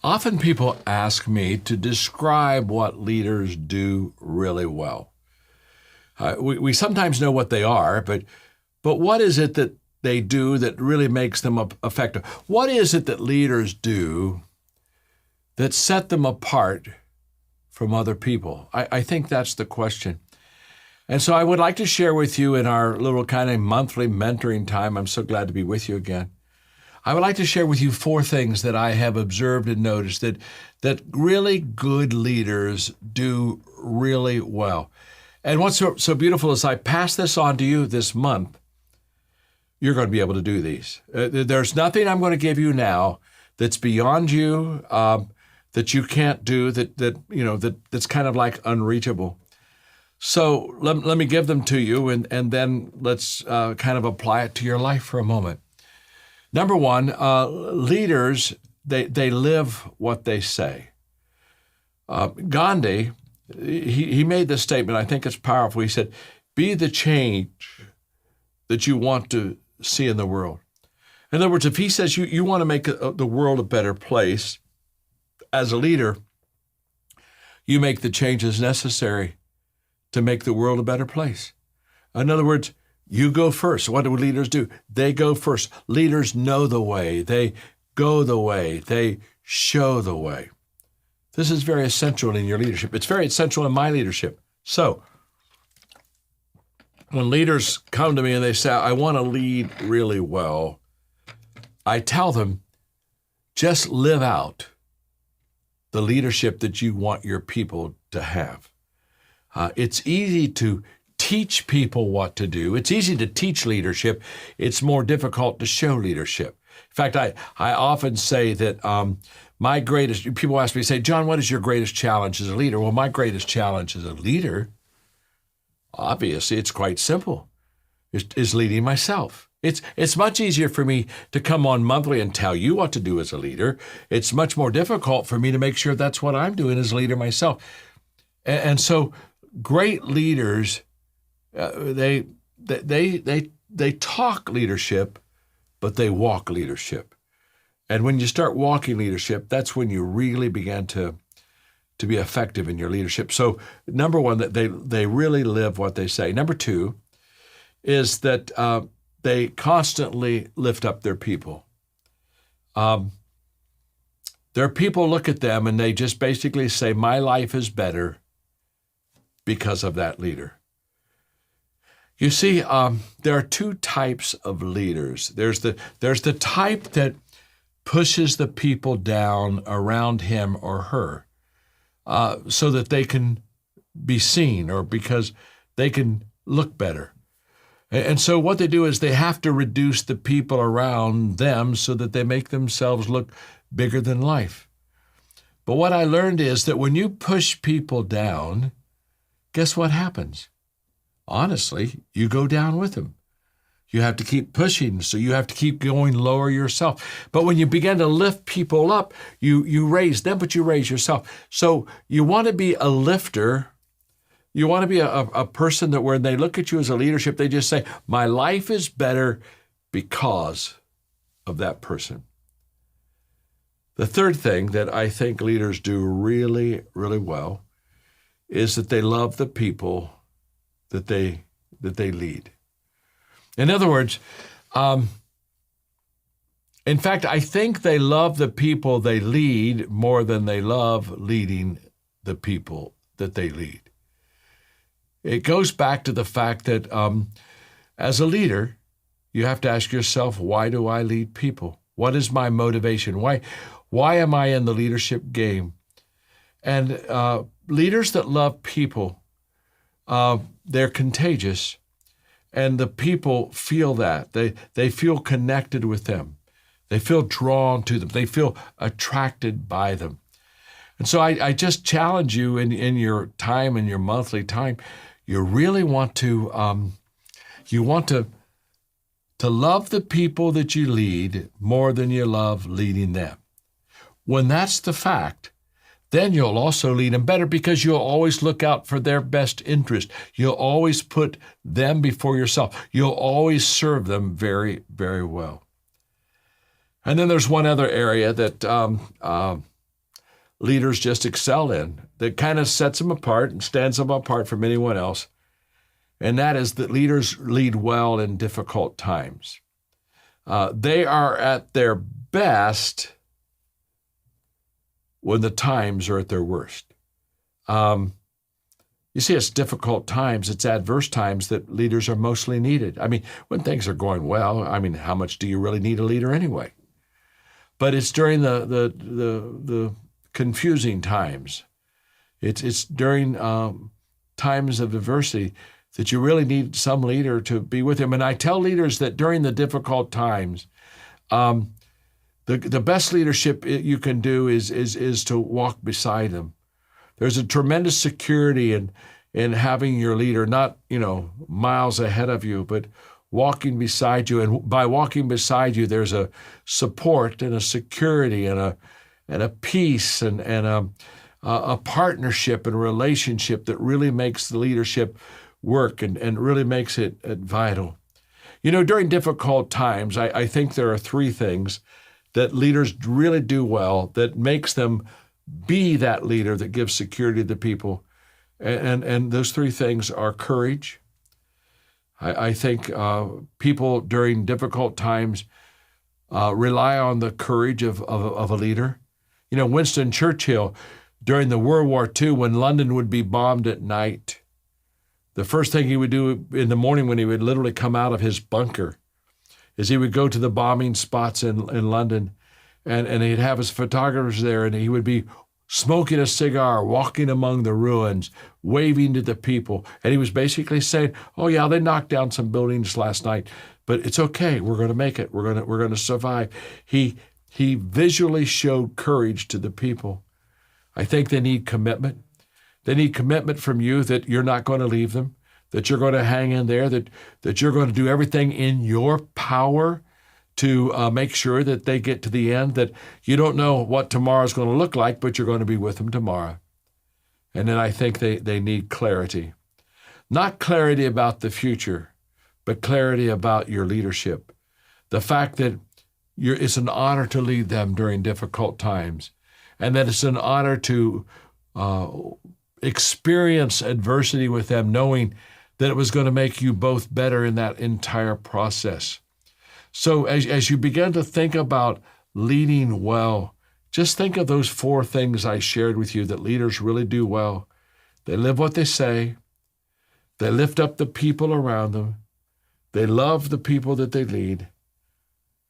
Often people ask me to describe what leaders do really well. We sometimes know what they are, but what is it that they do that really makes them effective? What is it that leaders do that set them apart from other people? I think that's the question. And so I would like to share with you in our little kind of monthly mentoring time. I'm so glad to be with you again. I would like to share with you 4 things that I have observed and noticed that really good leaders do really well. And what's so beautiful is I pass this on to you this month. You're going to be able to do these. There's nothing I'm going to give you now that's beyond you, that you can't do, that's kind of like unreachable. So let me give them to you, and then let's kind of apply it to your life for a moment. Number 1, leaders, they live what they say. Gandhi, he made this statement. I think it's powerful. He said, be the change that you want to see in the world. In other words, if he says you want to make the world a better place, as a leader, you make the changes necessary to make the world a better place. In other words, you go first. What do leaders do? They go first. Leaders know the way. They go the way. They show the way. This is very essential in your leadership. It's very essential in my leadership. So when leaders come to me and they say, I want to lead really well, I tell them, just live out the leadership that you want your people to have. It's easy to teach people what to do. It's easy to teach leadership. It's more difficult to show leadership. In fact, I often say that people ask me, say, John, what is your greatest challenge as a leader? Well, my greatest challenge as a leader, obviously, it's quite simple, is leading myself. It's much easier for me to come on monthly and tell you what to do as a leader. It's much more difficult for me to make sure that's what I'm doing as a leader myself. And so great leaders, they talk leadership, but they walk leadership. And when you start walking leadership, that's when you really begin to be effective in your leadership. So number 1, that they really live what they say. Number 2 is that they constantly lift up their people. Their people look at them and they just basically say, my life is better because of that leader. You see, there are 2 types of leaders. There's the type that pushes the people down around him or her so that they can be seen or because they can look better. And so what they do is they have to reduce the people around them so that they make themselves look bigger than life. But what I learned is that when you push people down, guess what happens? Honestly, you go down with them. You have to keep pushing, so you have to keep going lower yourself. But when you begin to lift people up, you raise them, but you raise yourself. So you want to be a lifter. You want to be a person that when they look at you as a leadership, they just say, my life is better because of that person. The third thing that I think leaders do really, really well is that they love the people that they lead. In other words, in fact, I think they love the people they lead more than they love leading the people that they lead. It goes back to the fact that as a leader, you have to ask yourself, why do I lead people? What is my motivation? Why am I in the leadership game? And leaders that love people, they're contagious, and the people feel that. They feel connected with them. They feel drawn to them. They feel attracted by them. And so I just challenge you in your time, in your monthly time, you really want to love the people that you lead more than you love leading them. When that's the fact, then you'll also lead them better because you'll always look out for their best interest. You'll always put them before yourself. You'll always serve them very, very well. And then there's one other area that leaders just excel in, that kind of sets them apart and stands them apart from anyone else. And that is that leaders lead well in difficult times. They are at their best when the times are at their worst. You see, it's difficult times, it's adverse times that leaders are mostly needed. I mean, when things are going well, I mean, how much do you really need a leader anyway? But it's during the confusing times. It's during times of adversity that you really need some leader to be with him. And I tell leaders that during the difficult times, the best leadership you can do is to walk beside them. There's a tremendous security in having your leader not, miles ahead of you, but walking beside you. And by walking beside you, there's a support and a security and a peace and a partnership and a relationship that really makes the leadership work and really makes it vital. During difficult times, I think there are three things that leaders really do well that makes them be that leader that gives security to the people. And those three things are courage. I think people during difficult times rely on the courage of a leader. Winston Churchill, during the World War II, when London would be bombed at night, the first thing he would do in the morning when he would literally come out of his bunker is he would go to the bombing spots in London, and he'd have his photographers there, and he would be smoking a cigar, walking among the ruins, waving to the people. And he was basically saying, oh yeah, they knocked down some buildings last night, but it's okay. We're going to make it. We're going to survive. He visually showed courage to the people. I think they need commitment. They need commitment from you that you're not going to leave them, that you're going to hang in there, that you're going to do everything in your power to make sure that they get to the end, that you don't know what tomorrow's going to look like, but you're going to be with them tomorrow. And then I think they need clarity. Not clarity about the future, but clarity about your leadership. The fact that it's an honor to lead them during difficult times, and that it's an honor to experience adversity with them, knowing that it was going to make you both better in that entire process. So as you begin to think about leading well, just think of those four things I shared with you that leaders really do well. They live what they say. They lift up the people around them. They love the people that they lead.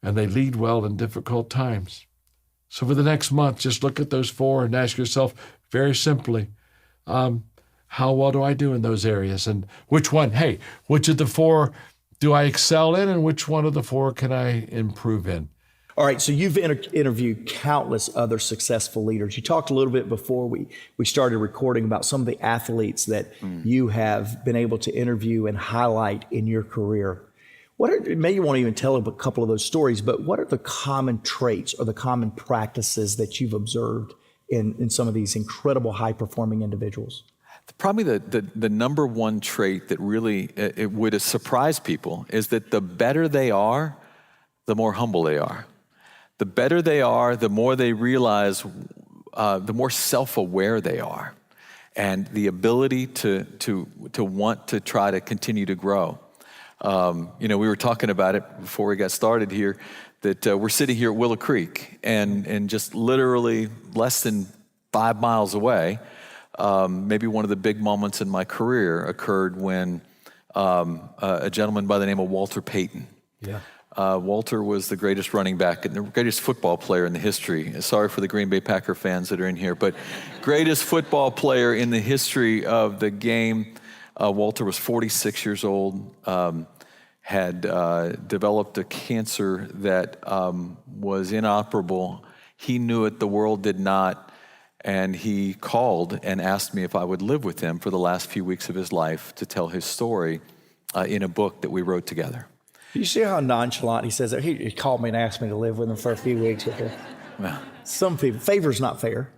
And they lead well in difficult times. So for the next month, just look at those four and ask yourself very simply, how well do I do in those areas? And which of the four do I excel in, and which one of the four can I improve in? All right, so you've interviewed countless other successful leaders. You talked a little bit before we started recording about some of the athletes that you have been able to interview and highlight in your career. Maybe you won't even tell a couple of those stories, but what are the common traits or the common practices that you've observed in some of these incredible high-performing individuals? Probably the number one trait that really it would surprise people is that the better they are, the more humble they are. The better they are, the more they realize, the more self-aware they are, and the ability to want to try to continue to grow. We were talking about it before we got started here, that we're sitting here at Willow Creek, and just literally less than 5 miles away, maybe one of the big moments in my career occurred when a gentleman by the name of Walter Payton. Yeah. Walter was the greatest running back and the greatest football player in the history. Sorry for the Green Bay Packer fans that are in here, but greatest football player in the history of the game. Walter was 46 years old, had developed a cancer that was inoperable. He knew it, the world did not. And he called and asked me if I would live with him for the last few weeks of his life to tell his story in a book that we wrote together. You see how nonchalant he says that? He called me and asked me to live with him for a few weeks. Well, some people, favor's not fair.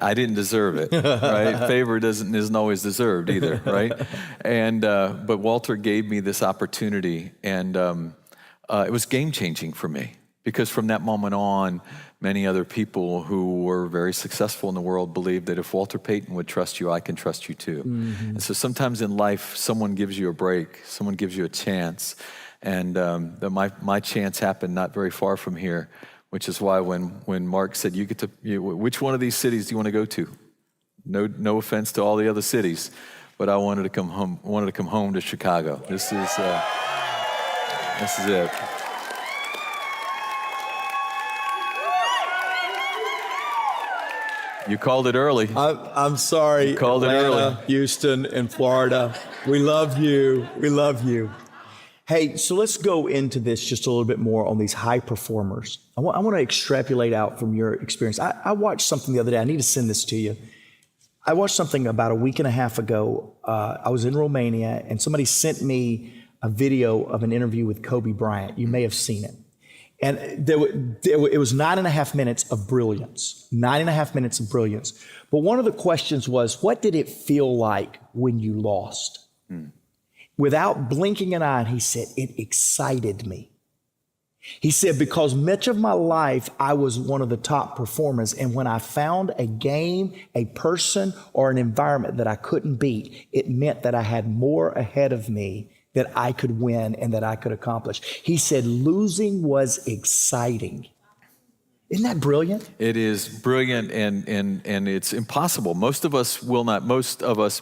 I didn't deserve it, right? Favor isn't always deserved either, right? And but Walter gave me this opportunity, and it was game-changing for me. Because from that moment on, many other people who were very successful in the world believed that if Walter Payton would trust you, I can trust you too. And so sometimes in life, someone gives you a break, someone gives you a chance. And my chance happened not very far from here, which is why when Mark said, which one of these cities do you want to go to? No offense to all the other cities, but I wanted to come home to Chicago. This is it. You called it early. I'm sorry. You called Atlanta, it early. Houston, and Florida. We love you. We love you. Hey, so let's go into this just a little bit more on these high performers. I want to extrapolate out from your experience. I watched something the other day. I need to send this to you. I watched something about a week and a half ago. I was in Romania, and somebody sent me a video of an interview with Kobe Bryant. You may have seen it. And it was 9.5 minutes of brilliance, 9.5 minutes of brilliance. But one of the questions was, what did it feel like when you lost? Without blinking an eye, he said, it excited me. He said, because much of my life, I was one of the top performers. And when I found a game, a person, or an environment that I couldn't beat, it meant that I had more ahead of me that I could win and that I could accomplish. He said, losing was exciting. Isn't that brilliant? It is brilliant, and it's impossible. Most of us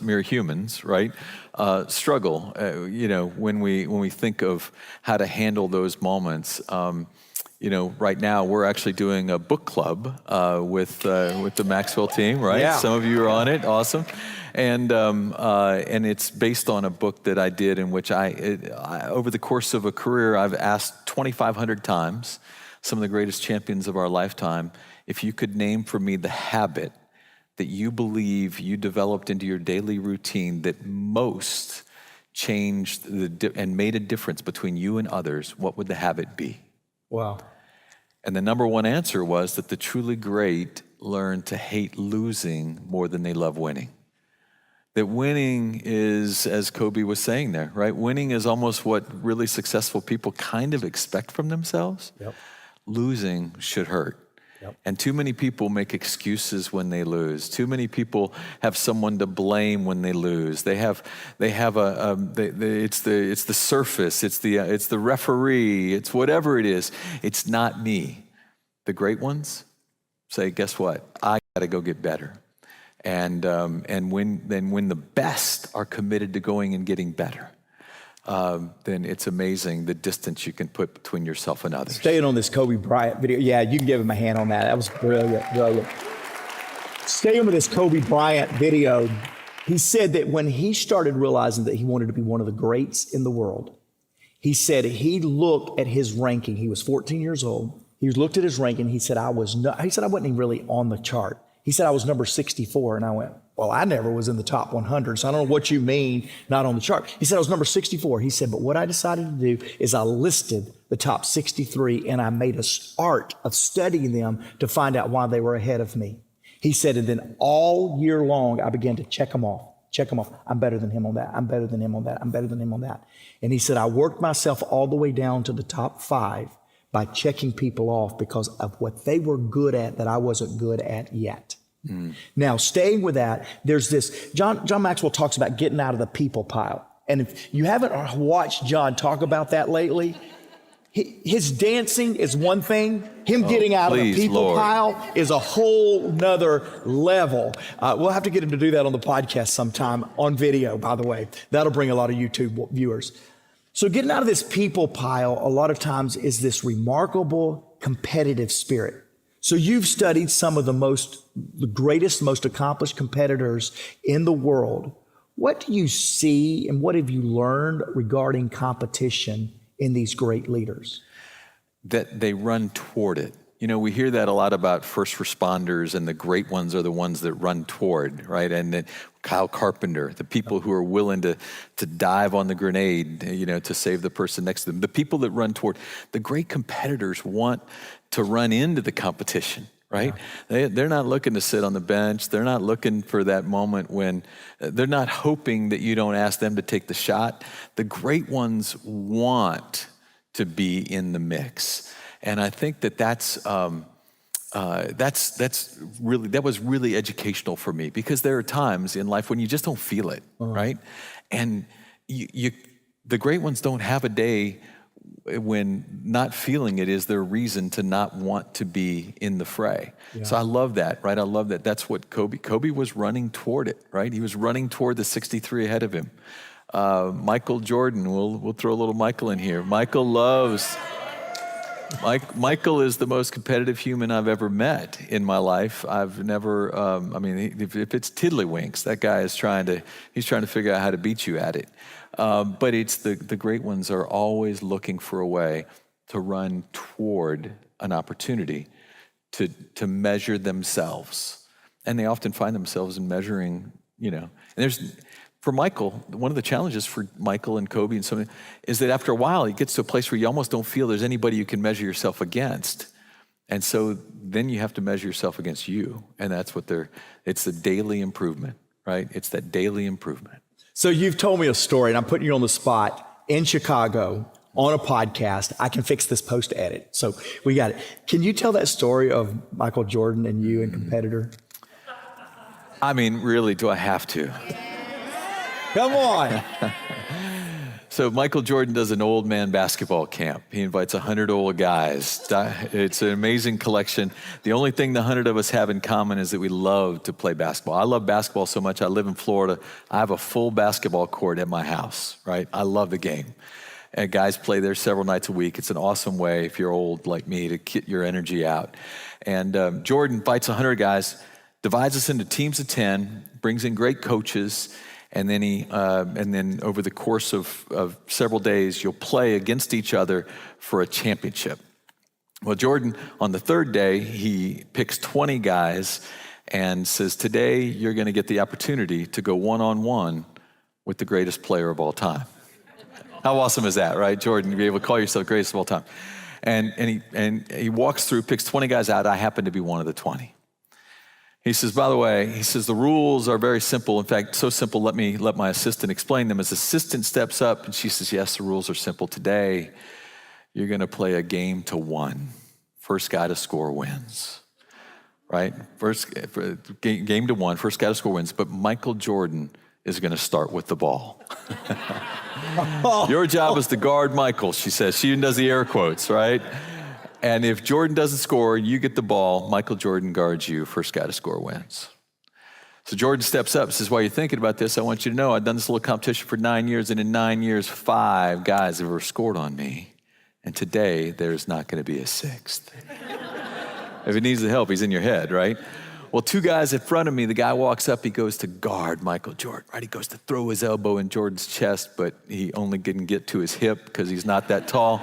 mere humans, right, struggle, when we think of how to handle those moments. Right now we're actually doing a book club with the Maxwell team, right? Yeah. Some of you are on it, awesome. And it's based on a book that I did in which I over the course of a career, I've asked 2,500 times some of the greatest champions of our lifetime, if you could name for me the habit that you believe you developed into your daily routine that most changed and made a difference between you and others, what would the habit be? Wow. And the number one answer was that the truly great learn to hate losing more than they love winning. That winning is, as Kobe was saying there, right? Winning is almost what really successful people kind of expect from themselves. Yep. Losing should hurt. Yep. And too many people make excuses when they lose. Too many people have someone to blame when they lose. It's the surface. It's the referee. It's whatever it is. It's not me. The great ones say, guess what? I got to go get better. And when the best are committed to going and getting better, then it's amazing the distance you can put between yourself and others. Staying on this Kobe Bryant video. Yeah, you can give him a hand on that. That was brilliant. Staying with this Kobe Bryant video, he said that when he started realizing that he wanted to be one of the greats in the world, he said he looked at his ranking. He was 14 years old. He looked at his ranking. He said, I wasn't even really on the chart. He said, I was number 64. And I went, well, I never was in the top 100. So I don't know what you mean, not on the chart. He said, I was number 64. He said, but what I decided to do is I listed the top 63 and I made a art of studying them to find out why they were ahead of me. He said, and then all year long, I began to check them off. I'm better than him on that. I'm better than him on that. I'm better than him on that. And he said, I worked myself all the way down to the top 5 by checking people off because of what they were good at that I wasn't good at yet. Now, staying with that, there's this, John Maxwell talks about getting out of the people pile. And if you haven't watched John talk about that lately, his dancing is one thing. Him getting out of the people pile is a whole nother level. We'll have to get him to do that on the podcast sometime on video, by the way. That'll bring a lot of YouTube viewers. So getting out of this people pile a lot of times is this remarkable competitive spirit. So you've studied some of the greatest, most accomplished competitors in the world. What do you see and what have you learned regarding competition in these great leaders? That they run toward it. We hear that a lot about first responders, and the great ones are the ones that run toward, right? And then Kyle Carpenter, the people who are willing to dive on the grenade, to save the person next to them. The people that run toward. The great competitors want to run into the competition, right? Yeah. They're not looking to sit on the bench. They're not looking for that moment when they're not hoping that you don't ask them to take the shot. The great ones want to be in the mix. And I think that was really educational for me, because there are times in life when you just don't feel it, right? And the great ones don't have a day when not feeling it is their reason to not want to be in the fray. Yeah. So I love that, right? I love that. That's what Kobe was running toward it, right? He was running toward the 63 ahead of him. Michael Jordan, we'll throw a little Michael in here. Michael is the most competitive human I've ever met in my life. I've never, if it's tiddlywinks, that guy is he's trying to figure out how to beat you at it. But it's the great ones are always looking for a way to run toward an opportunity to measure themselves. And they often find themselves in measuring, and for Michael, one of the challenges for Michael and Kobe and something is that after a while, it gets to a place where you almost don't feel there's anybody you can measure yourself against. And so then you have to measure yourself against you. And that's it's the daily improvement, right? It's that daily improvement. So you've told me a story, and I'm putting you on the spot, in Chicago on a podcast. I can fix this post-edit. So we got it. Can you tell that story of Michael Jordan and you and competitor? I mean, really, do I have to? Come on. So Michael Jordan does an old man basketball camp. He invites 100 old guys. It's an amazing collection. The only thing the 100 of us have in common is that we love to play basketball. I love basketball so much. I live in Florida. I have a full basketball court at my house, right? I love the game. And guys play there several nights a week. It's an awesome way, if you're old like me, to get your energy out. And Jordan invites 100 guys, divides us into teams of 10, brings in great coaches, and then over the course of several days, you'll play against each other for a championship. Well, Jordan, on the third day, he picks 20 guys and says, today you're going to get the opportunity to go one-on-one with the greatest player of all time. How awesome is that, right, Jordan? To be able to call yourself greatest of all time. And he walks through, picks 20 guys out. I happen to be one of the 20. He says, by the way, the rules are very simple. In fact, so simple, let my assistant explain them. His assistant steps up and she says, yes, the rules are simple. Today, you're going to play a game to one. First guy to score wins, right? Game to one, first guy to score wins. But Michael Jordan is going to start with the ball. Your job is to guard Michael, she says. She even does the air quotes, right? And if Jordan doesn't score, you get the ball. Michael Jordan guards you. First guy to score wins. So Jordan steps up and says, while you're thinking about this, I want you to know I've done this little competition for 9 years, and in 9 years, 5 guys have ever scored on me. And today, there's not going to be a 6th. If he needs the help, he's in your head, right? Well, 2 guys in front of me, the guy walks up, he goes to guard Michael Jordan, right? He goes to throw his elbow in Jordan's chest, but he only didn't get to his hip because he's not that tall.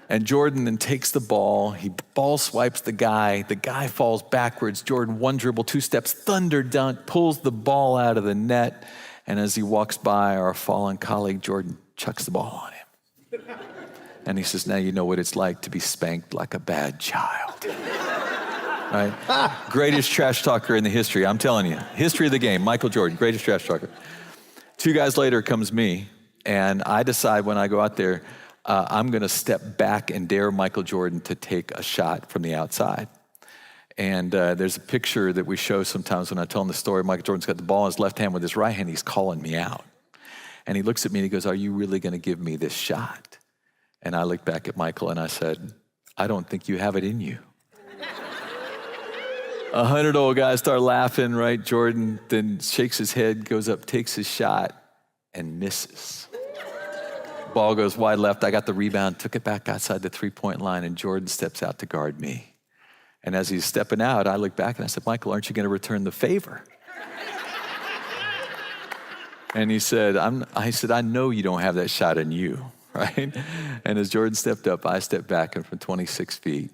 And Jordan then takes the ball, he ball swipes the guy falls backwards. Jordan, 1 dribble, 2 steps, thunder dunk, pulls the ball out of the net. And as he walks by, our fallen colleague, Jordan, chucks the ball on him. And he says, now you know what it's like to be spanked like a bad child. Right? Greatest trash talker in the history, I'm telling you. History of the game, Michael Jordan, greatest trash talker. 2 guys later comes me, and I decide when I go out there, I'm going to step back and dare Michael Jordan to take a shot from the outside. And there's a picture that we show sometimes when I tell him the story. Michael Jordan's got the ball in his left hand with his right hand. He's calling me out. And he looks at me and he goes, are you really going to give me this shot? And I looked back at Michael and I said, I don't think you have it in you. 100 old guys start laughing, right? Jordan then shakes his head, goes up, takes his shot, and misses. Ball goes wide left. I got the rebound, took it back outside the 3-point line, and Jordan steps out to guard me. And as he's stepping out, I look back and I said, Michael, aren't you going to return the favor? And he said, I know you don't have that shot in you, right? And as Jordan stepped up, I stepped back, and from 26 feet,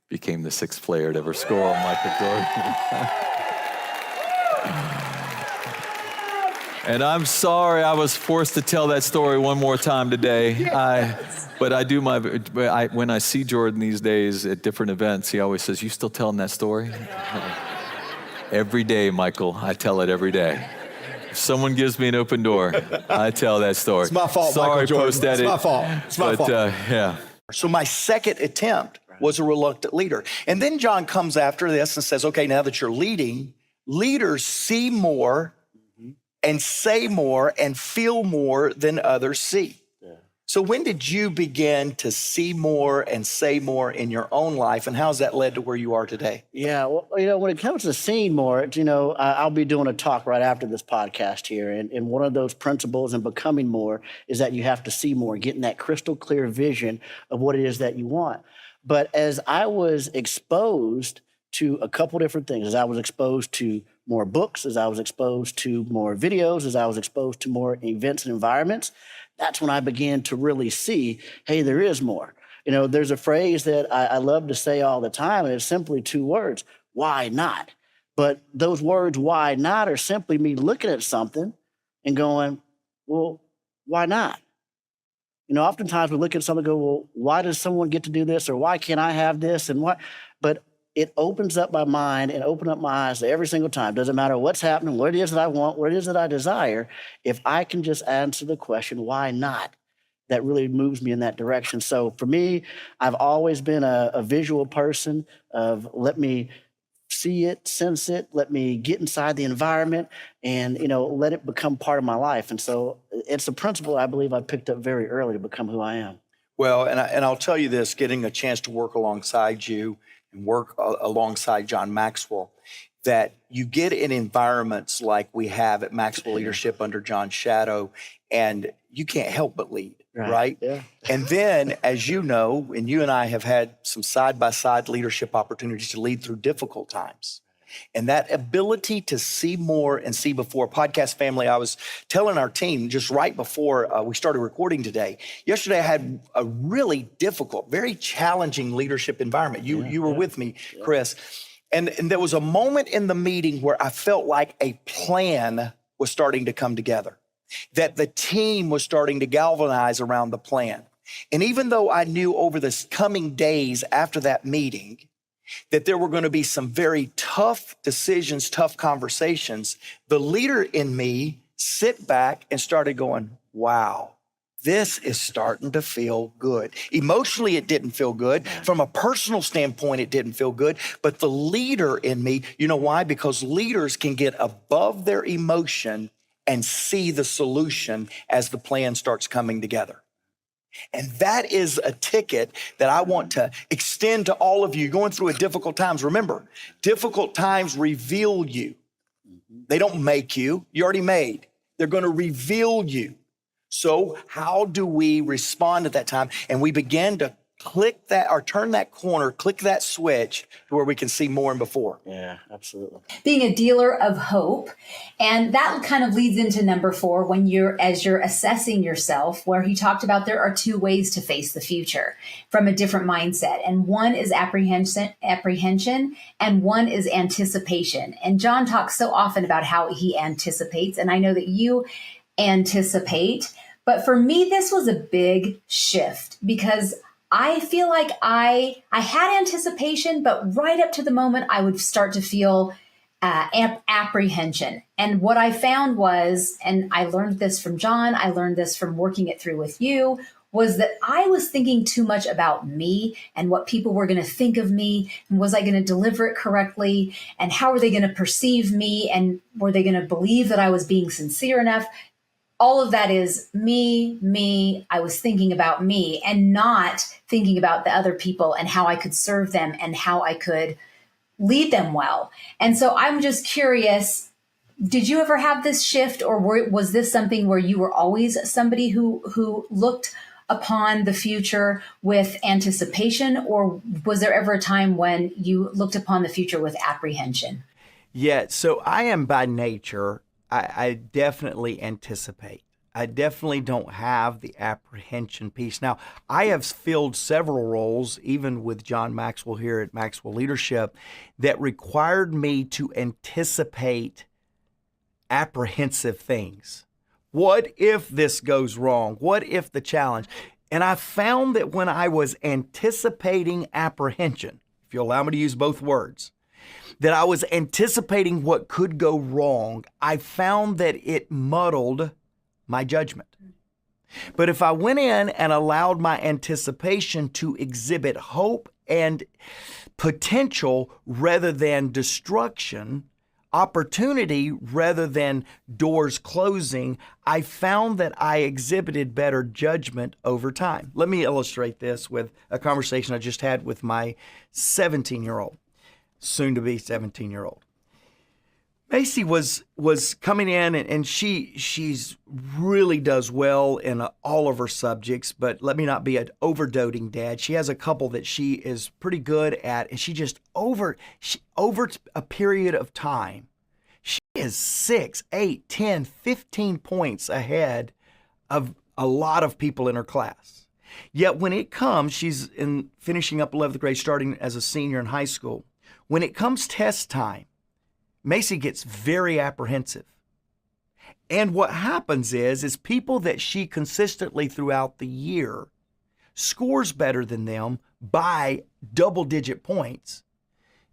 became the 6th player to ever score on Michael Jordan. And I'm sorry I was forced to tell that story one more time today. But I do when I see Jordan these days at different events, he always says, you still telling that story? Every day, Michael, I tell it every day. If someone gives me an open door, I tell that story. It's my fault, sorry, Michael Jordan. Post-edit. It's my fault. It's my fault. Yeah. So my second attempt was a reluctant leader. And then John comes after this and says, okay, now that you're leading, leaders see more and say more and feel more than others see. So when did you begin to see more and say more in your own life, and how's that led to where you are today? Yeah, well, when it comes to seeing more, I'll be doing a talk right after this podcast here. And one of those principles in becoming more is that you have to see more, getting that crystal clear vision of what it is that you want. But as I was exposed to a couple different things, as I was exposed to more books, as I was exposed to more videos, as I was exposed to more events and environments, that's when I began to really see, hey, there is more. There's a phrase that I love to say all the time, and it's simply two words: why not? But those words, why not, are simply me looking at something and going, well, why not? Oftentimes we look at something and go, well, why does someone get to do this? Or why can't I have this? And what? But it opens up my mind and opens up my eyes every single time. Doesn't matter what's happening, what it is that I want, what it is that I desire. If I can just answer the question, why not? That really moves me in that direction. So for me, I've always been a visual person of let me see it, sense it, let me get inside the environment and, let it become part of my life. And so it's a principle I believe I picked up very early to become who I am. Well, and I'll tell you this, getting a chance to work alongside you and work alongside John Maxwell, that you get in environments like we have at Maxwell Leadership under John's shadow, and you can't help but lead, right? Yeah. And then, as you know, and you and I have had some side-by-side leadership opportunities to lead through difficult times. And that ability to see more and see before. Podcast family, I was telling our team just right before we started recording today, yesterday I had a really difficult, very challenging leadership environment. You were with me, Chris. And there was a moment in the meeting where I felt like a plan was starting to come together, that the team was starting to galvanize around the plan. And even though I knew over the coming days after that meeting that there were going to be some very tough decisions, tough conversations, the leader in me sit back and started going, wow, this is starting to feel good. Emotionally, it didn't feel good. From a personal standpoint, it didn't feel good. But the leader in me, you know why? Because leaders can get above their emotion and see the solution as the plan starts coming together. And that is a ticket that I want to extend to all of you going through difficult times. Remember, difficult times reveal you. They don't make you. You're already made. They're going to reveal you. So how do we respond at that time? And we begin to click that or turn that corner, click that switch to where we can see more than before. Yeah, absolutely. Being a dealer of hope. And that kind of leads into number 4, as you're assessing yourself, where he talked about there are 2 ways to face the future from a different mindset. And one is apprehension, and one is anticipation. And John talks so often about how he anticipates. And I know that you anticipate, but for me, this was a big shift because I feel like I had anticipation, but right up to the moment I would start to feel apprehension. And what I found was, and I learned this from John, I learned this from working it through with you, was that I was thinking too much about me and what people were going to think of me. And was I going to deliver it correctly? And how were they going to perceive me? And were they going to believe that I was being sincere enough? All of that is me. I was thinking about me and not thinking about the other people and how I could serve them and how I could lead them well. And so I'm just curious, did you ever have this shift, or was this something where you were always somebody who looked upon the future with anticipation, or was there ever a time when you looked upon the future with apprehension? Yeah, so I am by nature, I definitely anticipate. I definitely don't have the apprehension piece. Now, I have filled several roles, even with John Maxwell here at Maxwell Leadership, that required me to anticipate apprehensive things. What if this goes wrong? What if the challenge? And I found that when I was anticipating apprehension, if you allow me to use both words, that I was anticipating what could go wrong, I found that it muddled my judgment. But if I went in and allowed my anticipation to exhibit hope and potential rather than destruction, opportunity rather than doors closing, I found that I exhibited better judgment over time. Let me illustrate this with a conversation I just had with my 17-year-old, soon to be 17-year-old. Macy was coming in, and she's really does well in all of her subjects, but let me not be an overdoting dad. She has a couple that she is pretty good at, and she just over a period of time, she is 6, 8, 10, 15 points ahead of a lot of people in her class. Yet when it comes, she's in finishing up 11th grade, starting as a senior in high school. When it comes test time, Macy gets very apprehensive. And what happens is people that she consistently throughout the year scores better than them by double-digit points,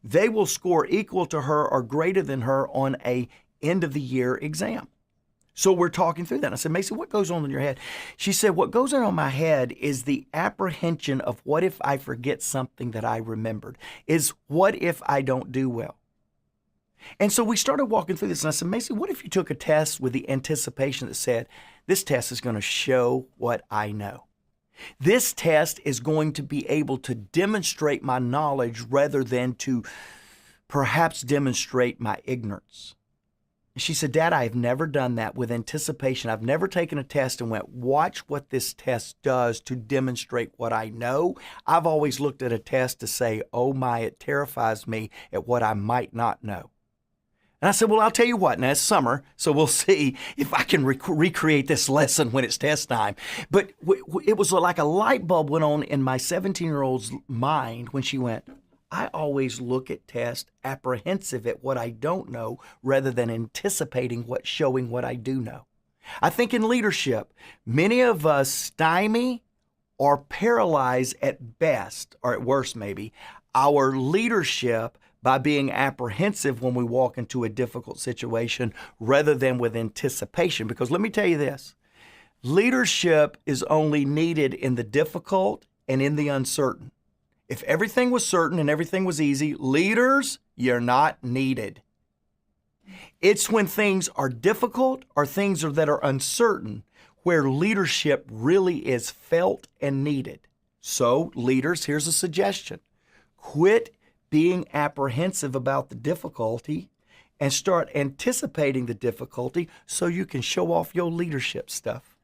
they will score equal to her or greater than her on a end-of-the-year exam. So we're talking through that. I said, Macy, what goes on in your head? She said, what goes on in my head is the apprehension of what if I forget something that I remembered, is what if I don't do well? And so we started walking through this, and I said, Macy, what if you took a test with the anticipation that said, this test is going to show what I know. This test is going to be able to demonstrate my knowledge rather than to perhaps demonstrate my ignorance. And she said, Dad, I have never done that with anticipation. I've never taken a test and went, watch what this test does to demonstrate what I know. I've always looked at a test to say, oh my, it terrifies me at what I might not know. And I said, well, I'll tell you what, now it's summer, so we'll see if I can recreate this lesson when it's test time. But it was like a light bulb went on in my 17-year-old's mind when she went, I always look at tests apprehensive at what I don't know rather than anticipating showing what I do know. I think in leadership, many of us stymie or paralyze at best, or at worst maybe, our leadership by being apprehensive when we walk into a difficult situation rather than with anticipation. Because let me tell you this, leadership is only needed in the difficult and in the uncertain. If everything was certain and everything was easy, leaders, you're not needed. It's when things are difficult or things that are uncertain where leadership really is felt and needed. So leaders, here's a suggestion. Quit being apprehensive about the difficulty and start anticipating the difficulty so you can show off your leadership stuff.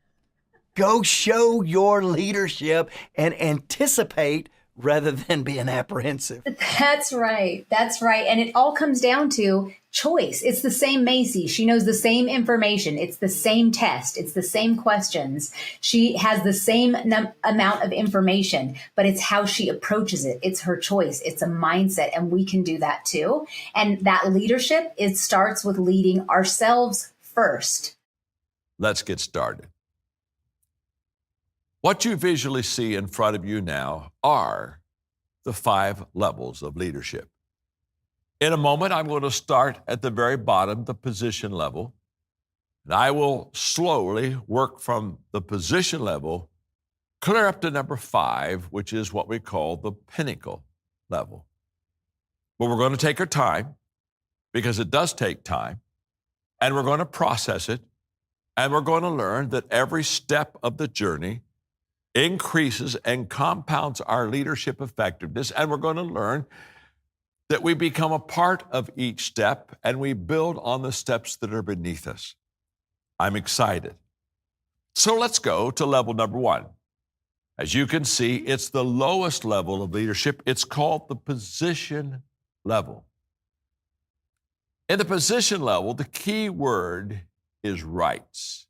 Go show your leadership and anticipate rather than being apprehensive. That's right. That's right. And it all comes down to choice. It's the same Macy. She knows the same information. It's the same test. It's the same questions. She has the same amount of information, but it's how she approaches it. It's her choice. It's a mindset, and we can do that too. And that leadership, it starts with leading ourselves first. Let's get started. What you visually see in front of you now are the 5 levels of leadership. In a moment, I'm going to start at the very bottom, the position level, and I will slowly work from the position level clear up to number 5, which is what we call the pinnacle level. But we're going to take our time, because it does take time, and we're going to process it, and we're going to learn that every step of the journey increases and compounds our leadership effectiveness, and we're going to learn that we become a part of each step and we build on the steps that are beneath us. I'm excited. So let's go to level number 1. As you can see, it's the lowest level of leadership. It's called the position level. In the position level, the key word is rights.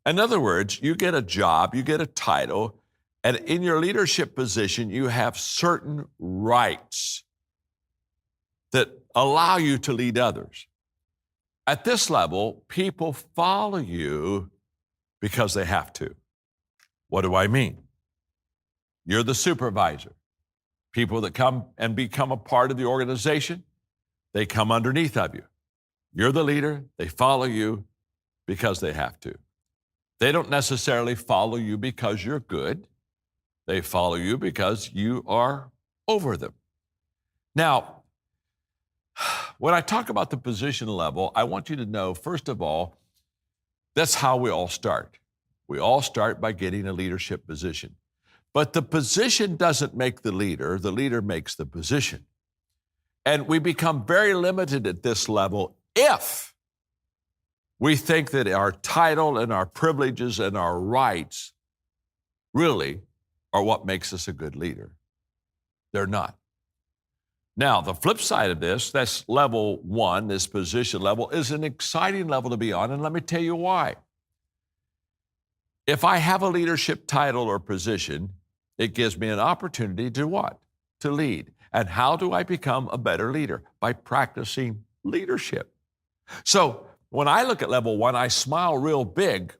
In other words, you get a job, you get a title, and in your leadership position, you have certain rights that allow you to lead others. At this level, people follow you because they have to. What do I mean? You're the supervisor. People that come and become a part of the organization, they come underneath of you. You're the leader, they follow you because they have to. They don't necessarily follow you because you're good. They follow you because you are over them. Now, when I talk about the position level, I want you to know, first of all, that's how we all start. We all start by getting a leadership position. But the position doesn't make the leader makes the position. And we become very limited at this level if we think that our title and our privileges and our rights really are what makes us a good leader. They're not. Now, the flip side of this, that's level one, this position level, is an exciting level to be on, and let me tell you why. If I have a leadership title or position, it gives me an opportunity to what? To lead. And how do I become a better leader? By practicing leadership. So when I look at level one, I smile real big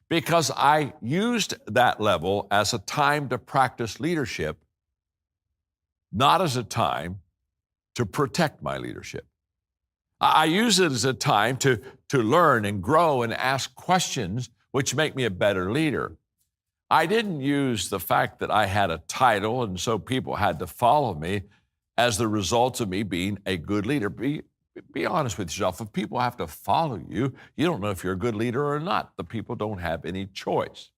because I used that level as a time to practice leadership, not as a time to protect my leadership. I use it as a time to learn and grow and ask questions which make me a better leader. I didn't use the fact that I had a title and so people had to follow me as the result of me being a good leader. Be honest with yourself. If people have to follow you, you don't know if you're a good leader or not. The people don't have any choice.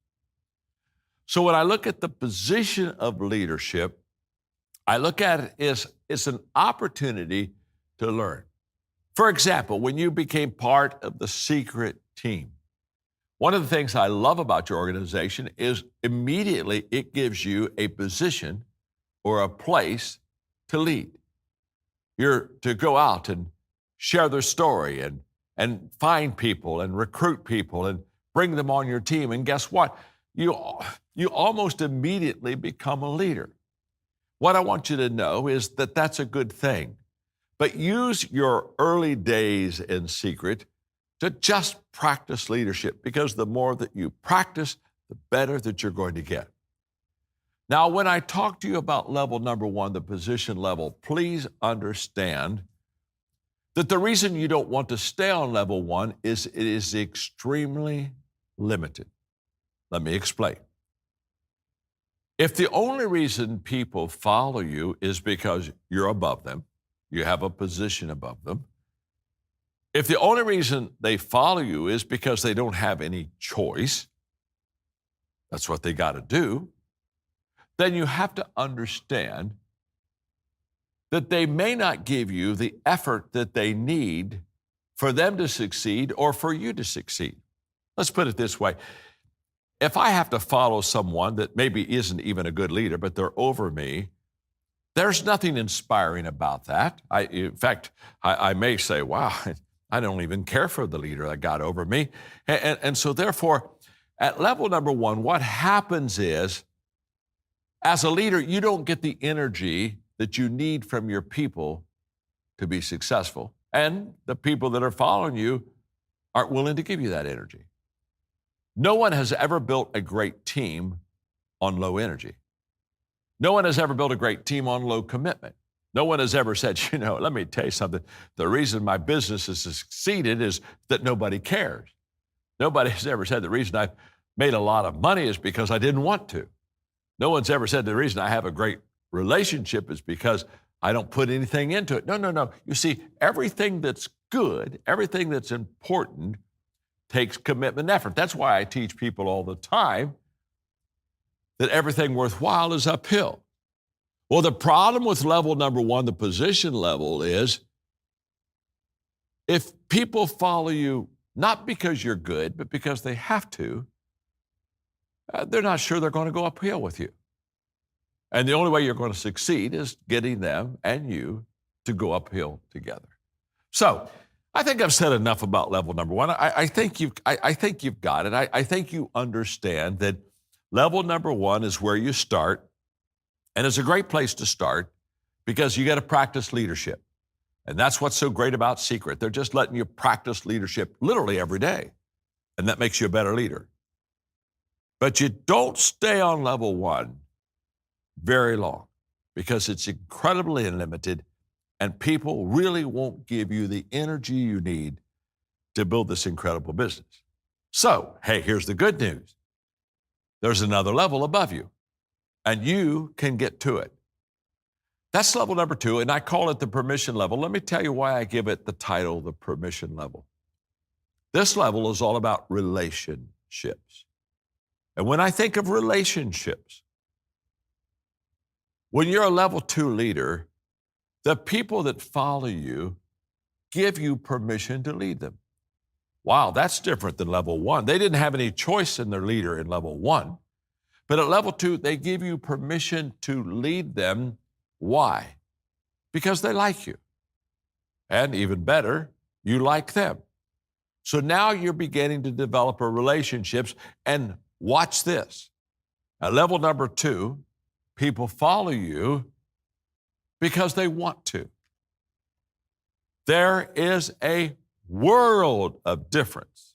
So when I look at the position of leadership, I look at it as it's an opportunity to learn. For example, when you became part of the secret team, one of the things I love about your organization is immediately it gives you a position or a place to lead. You're to go out and share their story and find people and recruit people and bring them on your team. And guess what? You almost immediately become a leader. What I want you to know is that that's a good thing. But use your early days in secret to just practice leadership, because the more that you practice, the better that you're going to get. Now, when I talk to you about level number one, the position level, please understand that the reason you don't want to stay on level one is it is extremely limited. Let me explain. If the only reason people follow you is because you're above them, you have a position above them, if the only reason they follow you is because they don't have any choice, that's what they got to do, then you have to understand that they may not give you the effort that they need for them to succeed or for you to succeed. Let's put it this way. If I have to follow someone that maybe isn't even a good leader, but they're over me, there's nothing inspiring about that. In fact, I may say, wow, I don't even care for the leader that got over me. And so therefore, at level number one, what happens is, as a leader, you don't get the energy that you need from your people to be successful. And the people that are following you aren't willing to give you that energy. No one has ever built a great team on low energy. No one has ever built a great team on low commitment. No one has ever said, let me tell you something. The reason my business has succeeded is that nobody cares. Nobody has ever said the reason I've made a lot of money is because I didn't want to. No one's ever said the reason I have a great relationship is because I don't put anything into it. No. You see, everything that's good, everything that's important takes commitment and effort. That's why I teach people all the time that everything worthwhile is uphill. Well, the problem with level number one, the position level, is if people follow you not because you're good, but because they have to, they're not sure they're going to go uphill with you. And the only way you're going to succeed is getting them and you to go uphill together. So I think I've said enough about level number one. I think you've got it. I think you understand that level number one is where you start. And it's a great place to start because you got to practice leadership. And that's what's so great about Secret. They're just letting you practice leadership literally every day. And that makes you a better leader. But you don't stay on level one very long because it's incredibly limited and people really won't give you the energy you need to build this incredible business. So, hey, here's the good news. There's another level above you, and you can get to it. That's level number 2, and I call it the permission level. Let me tell you why I give it the title, the permission level. This level is all about relationships. And when I think of relationships, when you're a level 2 leader, the people that follow you give you permission to lead them. Wow, that's different than level 1. They didn't have any choice in their leader in level 1. But at level 2, they give you permission to lead them. Why? Because they like you. And even better, you like them. So now you're beginning to develop a relationships, and watch this. At level number 2, people follow you because they want to. There is a world of difference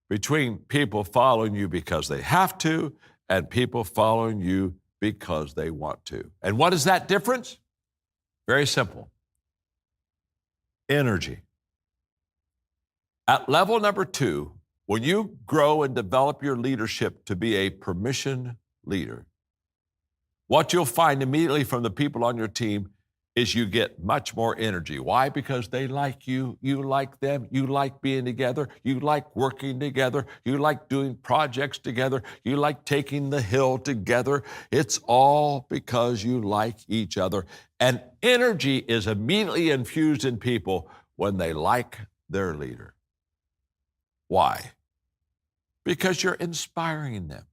between people following you because they have to and people following you because they want to. And what is that difference? Very simple. Energy. At level number 2, when you grow and develop your leadership to be a permission leader, what you'll find immediately from the people on your team is you get much more energy. Why? Because they like you, you like them, you like being together, you like working together, you like doing projects together, you like taking the hill together. It's all because you like each other. And energy is immediately infused in people when they like their leader. Why? Because you're inspiring them.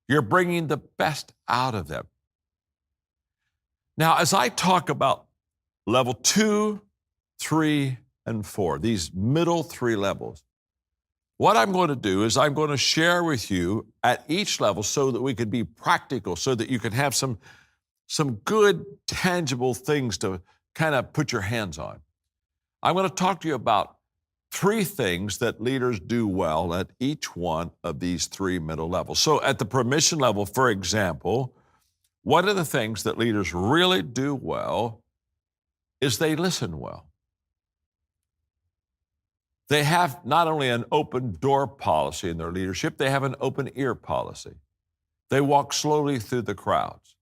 You're bringing the best out of them. Now, as I talk about level 2, 3, and 4, these middle 3 levels, what I'm going to do is I'm going to share with you at each level so that we can be practical, so that you can have some good, tangible things to kind of put your hands on. I'm going to talk to you about 3 things that leaders do well at each one of these 3 middle levels. So at the permission level, for example, one of the things that leaders really do well is they listen well. They have not only an open door policy in their leadership, they have an open ear policy. They walk slowly through the crowds.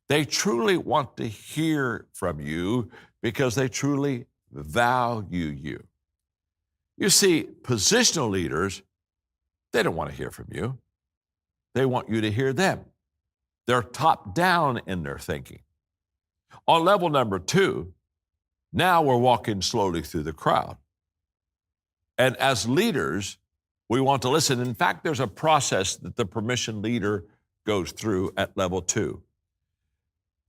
They truly want to hear from you because they truly value you. You see, positional leaders, they don't want to hear from you. They want you to hear them. They're top down in their thinking. On level number 2, now we're walking slowly through the crowd. And as leaders, we want to listen. In fact, there's a process that the permission leader goes through at level 2.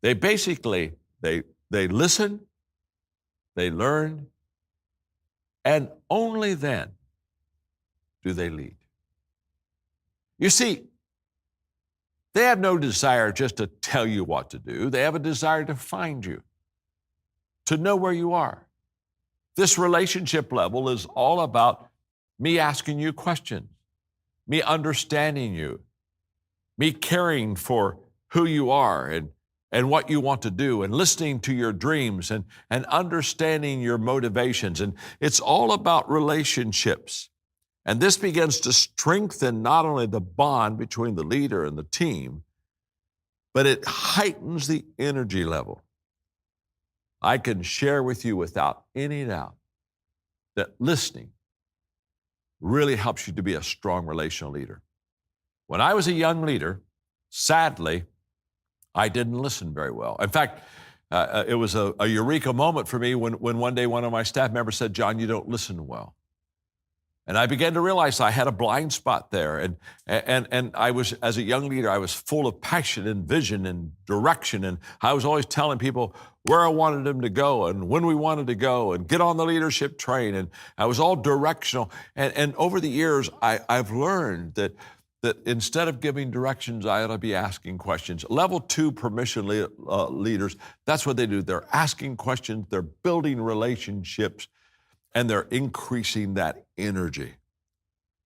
They basically, they listen, they learn, and only then do they lead. You see, they have no desire just to tell you what to do. They have a desire to find you, to know where you are. This relationship level is all about me asking you questions, me understanding you, me caring for who you are and what you want to do, and listening to your dreams and understanding your motivations. And it's all about relationships. And this begins to strengthen not only the bond between the leader and the team, but it heightens the energy level. I can share with you without any doubt that listening really helps you to be a strong relational leader. When I was a young leader, sadly, I didn't listen very well. In fact, it was a eureka moment for me when one day one of my staff members said, "John, you don't listen well." And I began to realize I had a blind spot there. And I was, as a young leader, I was full of passion and vision and direction. And I was always telling people where I wanted them to go and when we wanted to go and get on the leadership train. And I was all directional. And over the years, I've learned that instead of giving directions, I ought to be asking questions. Level 2 permission leaders, that's what they do. They're asking questions, they're building relationships, and they're increasing that energy.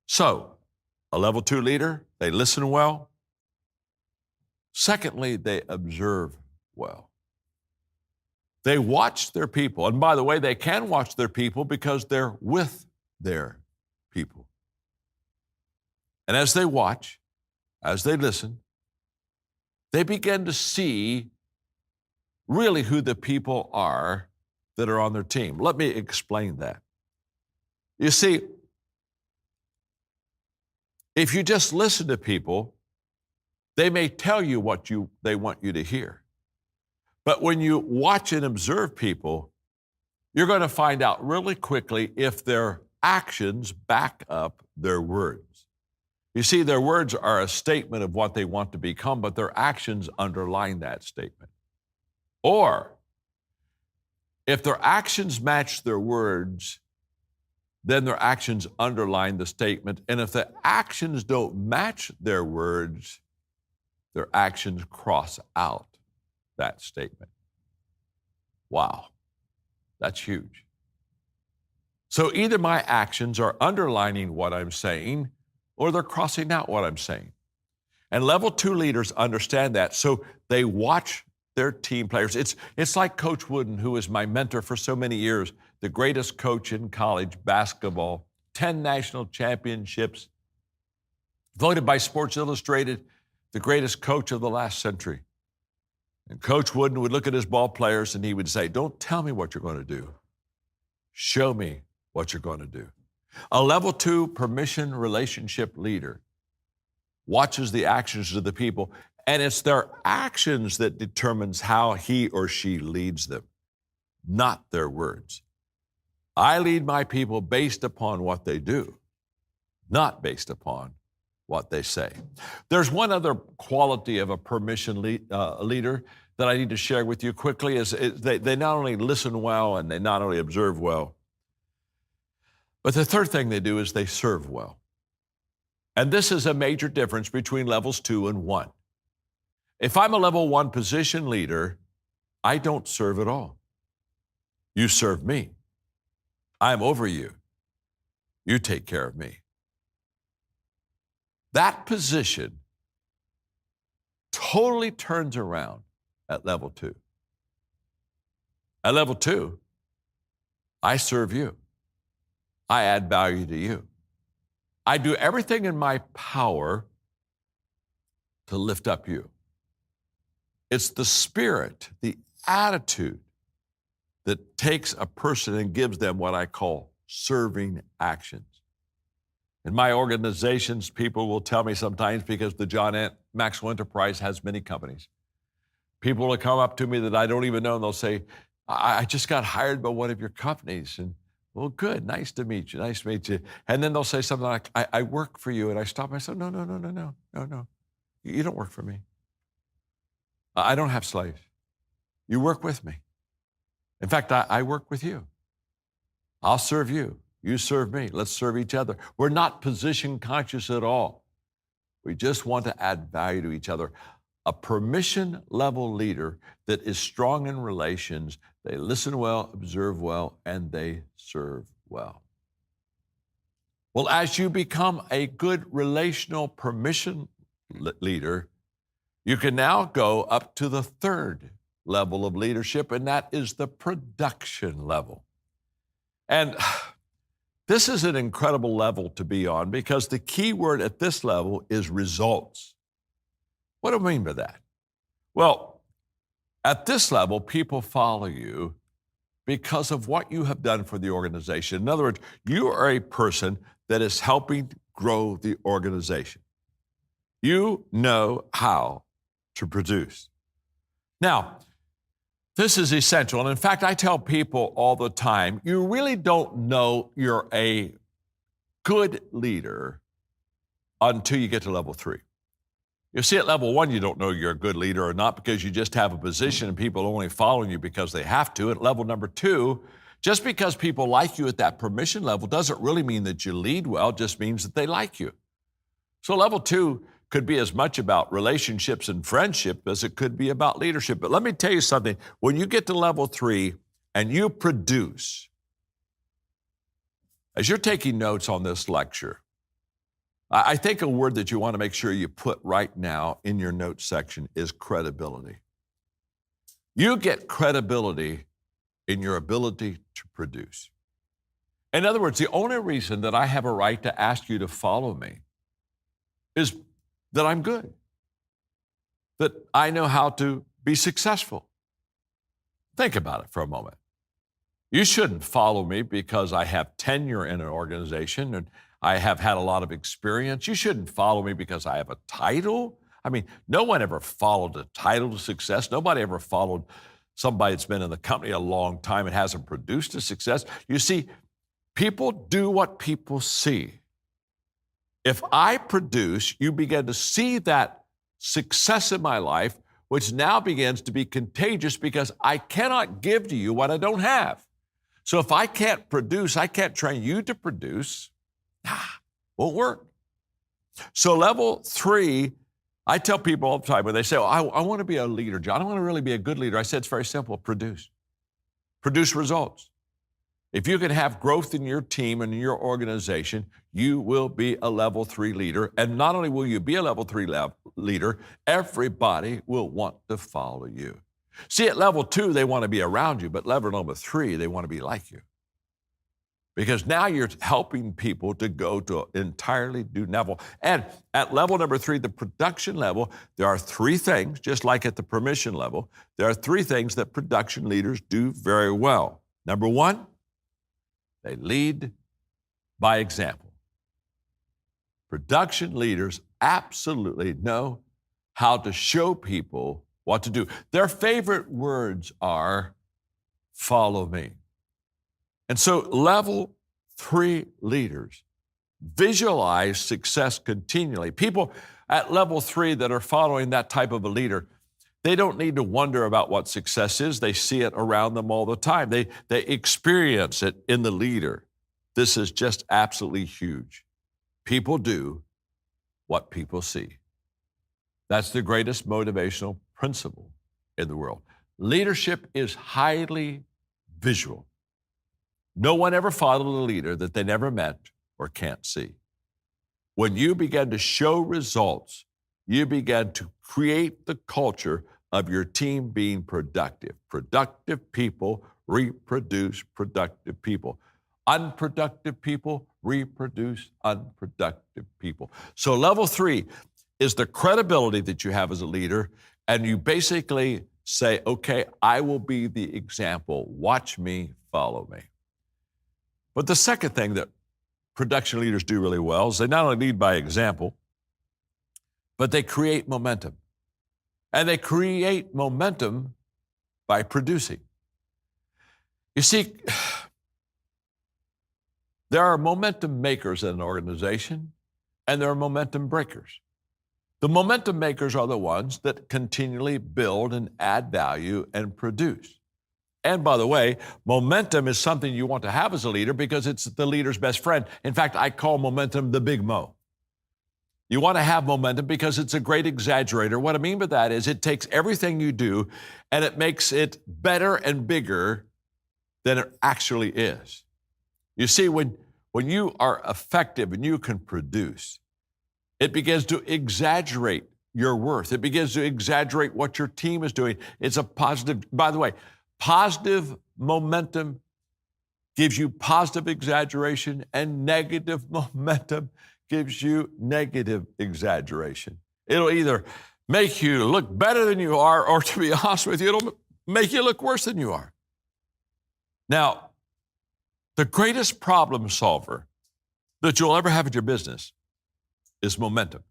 So, a level 2 leader, they listen well. Secondly, they observe well. They watch their people. And by the way, they can watch their people because they're with their people. And as they watch, as they listen, they begin to see really who the people are that are on their team. Let me explain that. You see, if you just listen to people, they may tell you what they want you to hear. But when you watch and observe people, you're going to find out really quickly if their actions back up their words. You see, their words are a statement of what they want to become, but their actions underline that statement. Or if their actions match their words, then their actions underline the statement. And if the actions don't match their words, their actions cross out that statement. Wow, that's huge. So either my actions are underlining what I'm saying, or they're crossing out what I'm saying. And level 2 leaders understand that, so they watch their team players. It's like Coach Wooden, who was my mentor for so many years, the greatest coach in college basketball, 10 national championships, voted by Sports Illustrated the greatest coach of the last century. And Coach Wooden would look at his ball players and he would say, "Don't tell me what you're going to do. Show me what you're going to do." A level 2 permission relationship leader watches the actions of the people, and it's their actions that determines how he or she leads them, not their words. I lead my people based upon what they do, not based upon what they say. There's one other quality of a permission leader that I need to share with you quickly. Is they not only listen well and they not only observe well, but the third thing they do is they serve well. And this is a major difference between levels 2 and 1. If I'm a level 1 position leader, I don't serve at all. You serve me. I'm over you. You take care of me. That position totally turns around at level 2. At level 2, I serve you. I add value to you. I do everything in my power to lift up you. It's the spirit, the attitude that takes a person and gives them what I call serving actions. In my organizations, people will tell me sometimes, because the Maxwell Enterprise has many companies, people will come up to me that I don't even know, and they'll say, I just got hired by one of your companies. And, well, good, nice to meet you, nice to meet you. And then they'll say something like, I work for you. And I stop myself, no. You don't work for me. I don't have slaves. You work with me. In fact, I work with you. I'll serve you. You serve me. Let's serve each other. We're not position conscious at all. We just want to add value to each other. A permission level leader that is strong in relations, they listen well, observe well, and they serve well. Well, as you become a good relational permission leader, you can now go up to the third level of leadership, and that is the production level. And this is an incredible level to be on, because the key word at this level is results. What do I mean by that? Well, at this level, people follow you because of what you have done for the organization. In other words, you are a person that is helping grow the organization. You know how to produce. Now, this is essential. And in fact, I tell people all the time, you really don't know you're a good leader until you get to level 3. You see, at level 1, you don't know you're a good leader or not, because you just have a position and people are only following you because they have to. At level number 2, just because people like you at that permission level doesn't really mean that you lead well, just means that they like you. So level 2 could be as much about relationships and friendship as it could be about leadership. But let me tell you something. When you get to level 3 and you produce, as you're taking notes on this lecture, I think a word that you want to make sure you put right now in your notes section is credibility. You get credibility in your ability to produce. In other words, the only reason that I have a right to ask you to follow me is that I'm good, that I know how to be successful. Think about it for a moment. You shouldn't follow me because I have tenure in an organization and I have had a lot of experience. You shouldn't follow me because I have a title. I mean, no one ever followed a title to success. Nobody ever followed somebody that's been in the company a long time and hasn't produced a success. You see, people do what people see. If I produce, you begin to see that success in my life, which now begins to be contagious because I cannot give to you what I don't have. So if I can't produce, I can't train you to produce, won't work. So level 3, I tell people all the time when they say, I want to be a leader, John, I want to really be a good leader. I said, it's very simple, produce. Produce results. If you can have growth in your team and in your organization, you will be a level 3 leader. And not only will you be a level 3 leader, everybody will want to follow you. See, at level 2, they want to be around you, but level number 3, they want to be like you. Because now you're helping people to go to an entirely new level. And at level number 3, the production level, there are 3 things, just like at the permission level, there are 3 things that production leaders do very well. Number 1, they lead by example. Production leaders absolutely know how to show people what to do. Their favorite words are, follow me. And so level 3 leaders visualize success continually. People at level 3 that are following that type of a leader, they don't need to wonder about what success is. They see it around them all the time. They experience it in the leader. This is just absolutely huge. People do what people see. That's the greatest motivational principle in the world. Leadership is highly visual. No one ever followed a leader that they never met or can't see. When you begin to show results, you begin to create the culture of your team being productive. Productive people reproduce productive people. Unproductive people reproduce unproductive people. So level 3 is the credibility that you have as a leader, and you basically say, okay, I will be the example. Watch me, follow me. But the second thing that production leaders do really well is they not only lead by example, but they create momentum. And they create momentum by producing. You see, there are momentum makers in an organization, and there are momentum breakers. The momentum makers are the ones that continually build and add value and produce. And by the way, momentum is something you want to have as a leader because it's the leader's best friend. In fact, I call momentum the big mo. You want to have momentum because it's a great exaggerator. What I mean by that is it takes everything you do and it makes it better and bigger than it actually is. You see, when you are effective and you can produce, it begins to exaggerate your worth. It begins to exaggerate what your team is doing. It's a positive, by the way, positive momentum gives you positive exaggeration, and negative momentum gives you negative exaggeration. It'll either make you look better than you are, or to be honest with you, it'll make you look worse than you are. Now, the greatest problem solver that you'll ever have in your business is momentum.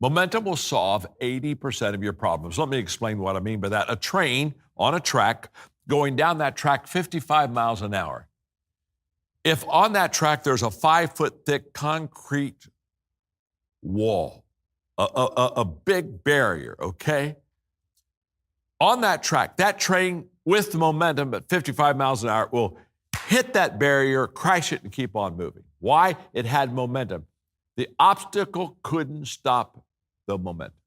Momentum will solve 80% of your problems. Let me explain what I mean by that. A train on a track going down that track 55 miles an hour. If on that track there's a 5-foot thick concrete wall, a big barrier, okay? On that track, that train with the momentum at 55 miles an hour will hit that barrier, crash it, and keep on moving. Why? It had momentum. The obstacle couldn't stop the momentum.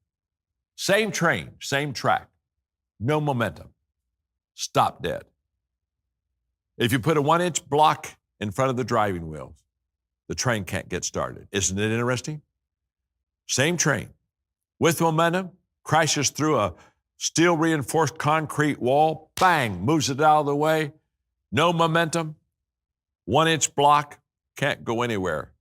Same train, same track, no momentum. Stop dead. If you put a 1-inch block in front of the driving wheels, the train can't get started. Isn't it interesting? Same train with momentum, crashes through a steel reinforced concrete wall, bang, moves it out of the way. No momentum, 1-inch block, can't go anywhere.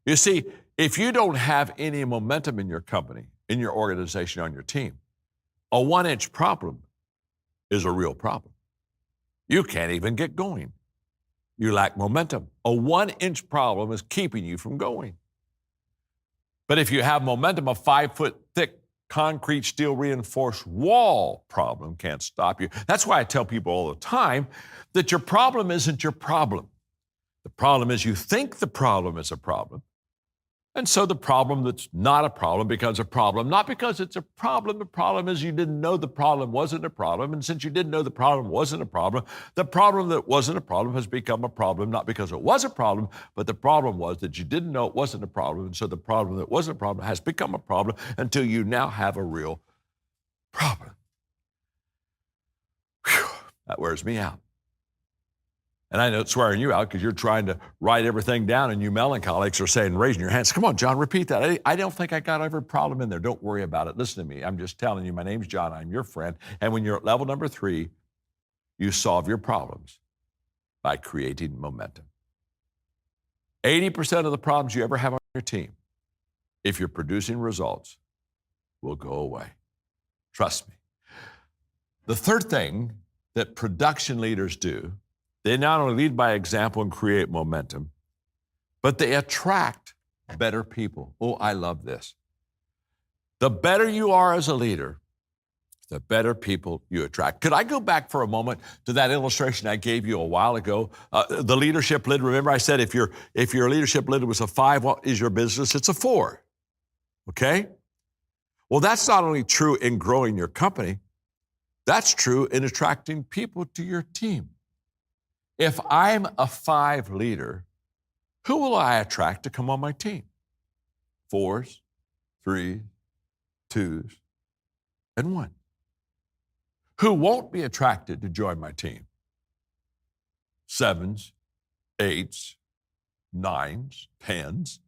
You see, If you don't have any momentum in your company, in your organization, on your team, a 1-inch problem is a real problem. You can't even get going. You lack momentum. A 1-inch problem is keeping you from going. But if you have momentum, a 5-foot thick concrete steel reinforced wall problem can't stop you. That's why I tell people all the time that your problem isn't your problem. The problem is you think the problem is a problem. And so the problem that's not a problem becomes a problem, not because it's a problem. The problem is you didn't know the problem wasn't a problem. And since you didn't know the problem wasn't a problem, the problem that wasn't a problem has become a problem, not because it was a problem, but the problem was that you didn't know it wasn't a problem. And so the problem that wasn't a problem has become a problem until you now have a real problem. Whew, that wears me out. And I know it's wearing you out because you're trying to write everything down and you melancholics are saying, raising your hands, come on, John, repeat that. I don't think I got every problem in there. Don't worry about it. Listen to me. I'm just telling you, my name's John. I'm your friend. And when you're at level number 3, you solve your problems by creating momentum. 80% of the problems you ever have on your team, if you're producing results, will go away. Trust me. The third thing that production leaders do, they not only lead by example and create momentum, but they attract better people. Oh, I love this. The better you are as a leader, the better people you attract. Could I go back for a moment to that illustration I gave you a while ago? The leadership lid, remember I said if your leadership lid was a 5, what is your business? It's a 4, okay? Well, that's not only true in growing your company, that's true in attracting people to your team. If I'm a 5 leader, who will I attract to come on my team? 4s, 3s, 2s, and 1. Who won't be attracted to join my team? 7s, 8s, 9s, 10s.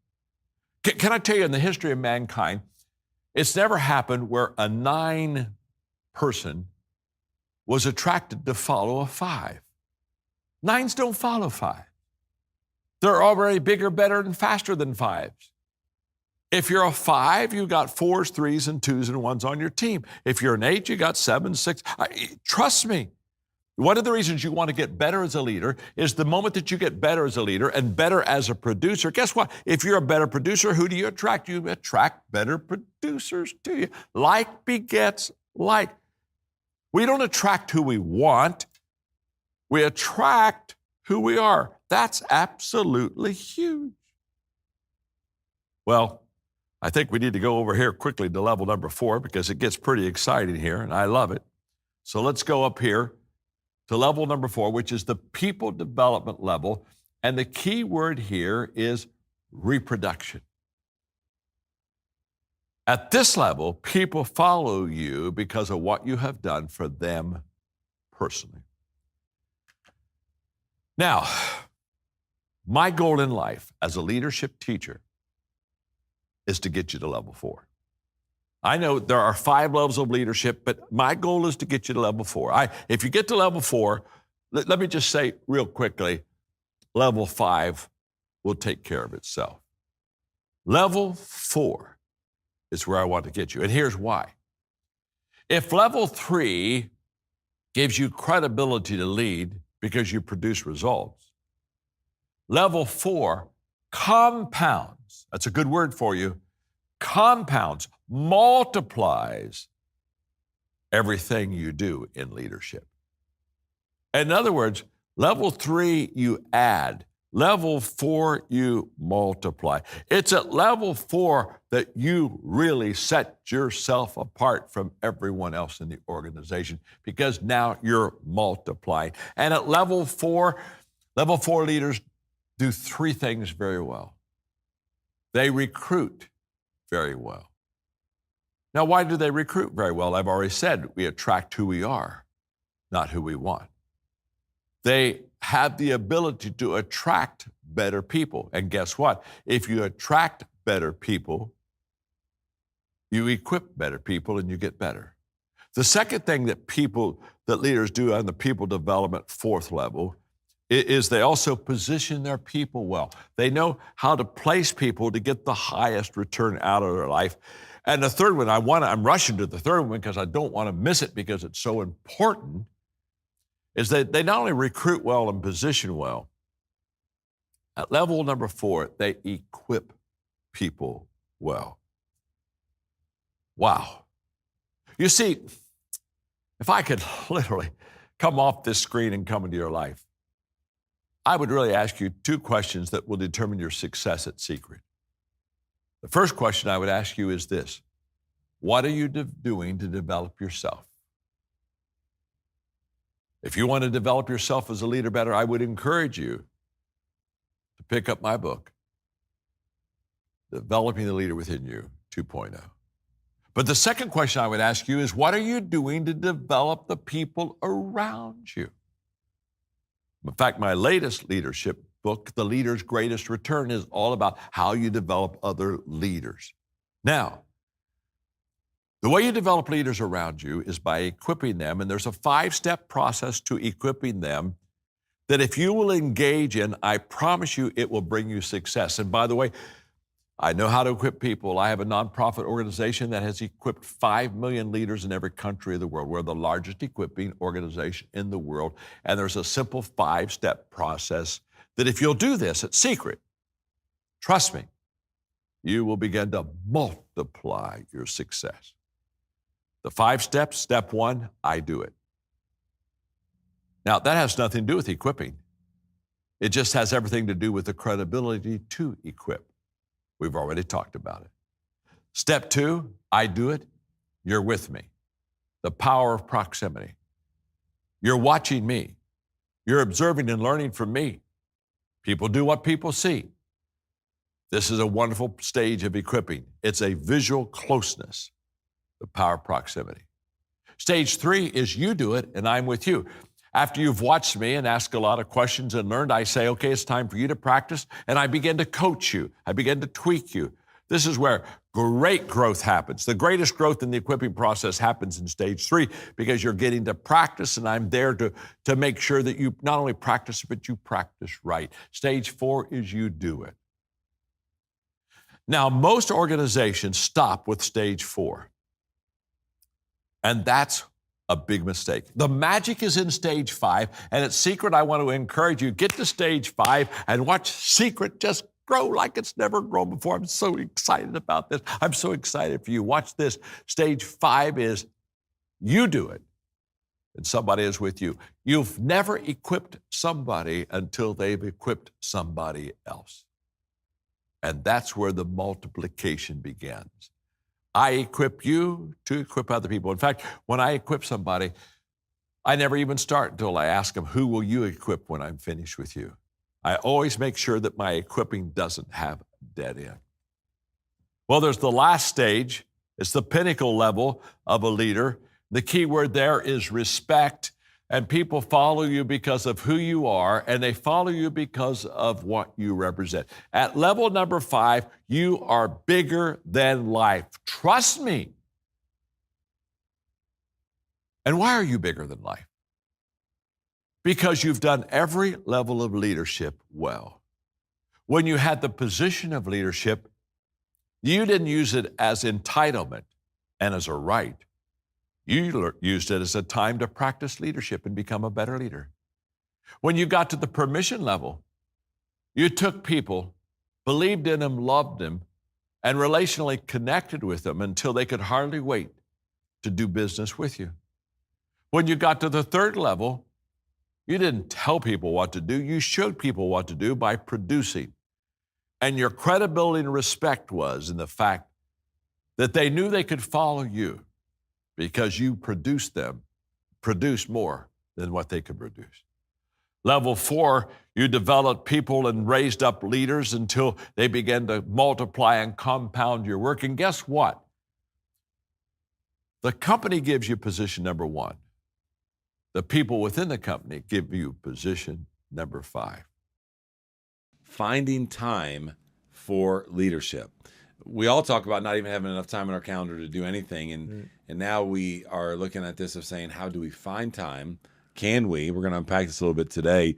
Can I tell you, in the history of mankind, it's never happened where a 9 person was attracted to follow a 5. 9s don't follow 5. They're already bigger, better, and faster than 5s. If you're a 5, you've got 4s, 3s, and 2s, and 1s on your team. If you're an 8, you got 7, 6. Trust me, one of the reasons you want to get better as a leader is the moment that you get better as a leader and better as a producer, guess what? If you're a better producer, who do you attract? You attract better producers to you. Like begets like. We don't attract who we want. We attract who we are. That's absolutely huge. Well, I think we need to go over here quickly to level number 4 because it gets pretty exciting here, and I love it. So let's go up here to level number 4, which is the people development level. And the key word here is reproduction. At this level, people follow you because of what you have done for them personally. Now, my goal in life as a leadership teacher is to get you to level 4. I know there are 5 levels of leadership, but my goal is to get you to level 4. If you get to level 4, let me just say real quickly, level 5 will take care of itself. Level 4 is where I want to get you, and here's why. If level 3 gives you credibility to lead because you produce results, level 4 compounds, that's a good word for you, compounds, multiplies everything you do in leadership. In other words, level 3 you add, level 4 you multiply. It's at level 4 that you really set yourself apart from everyone else in the organization because now you're multiplying. And at level 4 leaders do 3 things very well. They recruit very well. Now, why do they recruit very well? I've already said we attract who we are, not who we want. They have the ability to attract better people. And guess what? If you attract better people, you equip better people and you get better. The second thing that leaders do on the people development 4th level is they also position their people well. They know how to place people to get the highest return out of their life. And the third one, I'm rushing to the third one because I don't want to miss it because it's so important, is that they not only recruit well and position well, at level number 4, they equip people well. Wow. You see, if I could literally come off this screen and come into your life, I would really ask you 2 questions that will determine your success at Secret. The first question I would ask you is this: what are you doing to develop yourself? If you want to develop yourself as a leader better, I would encourage you to pick up my book, Developing the Leader Within You 2.0. But the second question I would ask you is, what are you doing to develop the people around you? In fact, my latest leadership book, The Leader's Greatest Return, is all about how you develop other leaders. Now, the way you develop leaders around you is by equipping them, and there's a 5-step process to equipping them that if you will engage in, I promise you it will bring you success. And by the way, I know how to equip people. I have a nonprofit organization that has equipped 5 million leaders in every country of the world. We're the largest equipping organization in the world. And there's a simple 5-step process that if you'll do this at Secret, trust me, you will begin to multiply your success. The 5 steps, step 1, I do it. Now, that has nothing to do with equipping. It just has everything to do with the credibility to equip. We've already talked about it. Step 2, I do it. You're with me. The power of proximity. You're watching me. You're observing and learning from me. People do what people see. This is a wonderful stage of equipping. It's a visual closeness, the power of proximity. Stage 3 is you do it and I'm with you. After you've watched me and asked a lot of questions and learned, I say, okay, it's time for you to practice. And I begin to coach you. I begin to tweak you. This is where great growth happens. The greatest growth in the equipping process happens in stage 3 because you're getting to practice, and I'm there to make sure that you not only practice, but you practice right. Stage 4 is you do it. Now, most organizations stop with stage 4. And that's a big mistake. The magic is in stage 5, and at Secret, I want to encourage you, get to stage 5 and watch Secret just grow like it's never grown before. I'm so excited about this. I'm so excited for you. Watch this. Stage 5 is you do it, and somebody is with you. You've never equipped somebody until they've equipped somebody else. And that's where the multiplication begins. I equip you to equip other people. In fact, when I equip somebody, I never even start until I ask them, who will you equip when I'm finished with you? I always make sure that my equipping doesn't have a dead end. Well, there's the last stage. It's the pinnacle level of a leader. The key word there is respect. And people follow you because of who you are, and they follow you because of what you represent. At level number 5, you are bigger than life. Trust me. And why are you bigger than life? Because you've done every level of leadership well. When you had the position of leadership, you didn't use it as entitlement and as a right. You used it as a time to practice leadership and become a better leader. When you got to the permission level, you took people, believed in them, loved them, and relationally connected with them until they could hardly wait to do business with you. When you got to the third level, you didn't tell people what to do. You showed people what to do by producing. And your credibility and respect was in the fact that they knew they could follow you, because you produced more than what they could produce. Level 4, you developed people and raised up leaders until they began to multiply and compound your work. And guess what? The company gives you position number 1. The people within the company give you position number 5. Finding time for leadership. We all talk about not even having enough time in our calendar to do anything. And now we are looking at this of saying, how do we find time? Can we? We're going to unpack this a little bit today.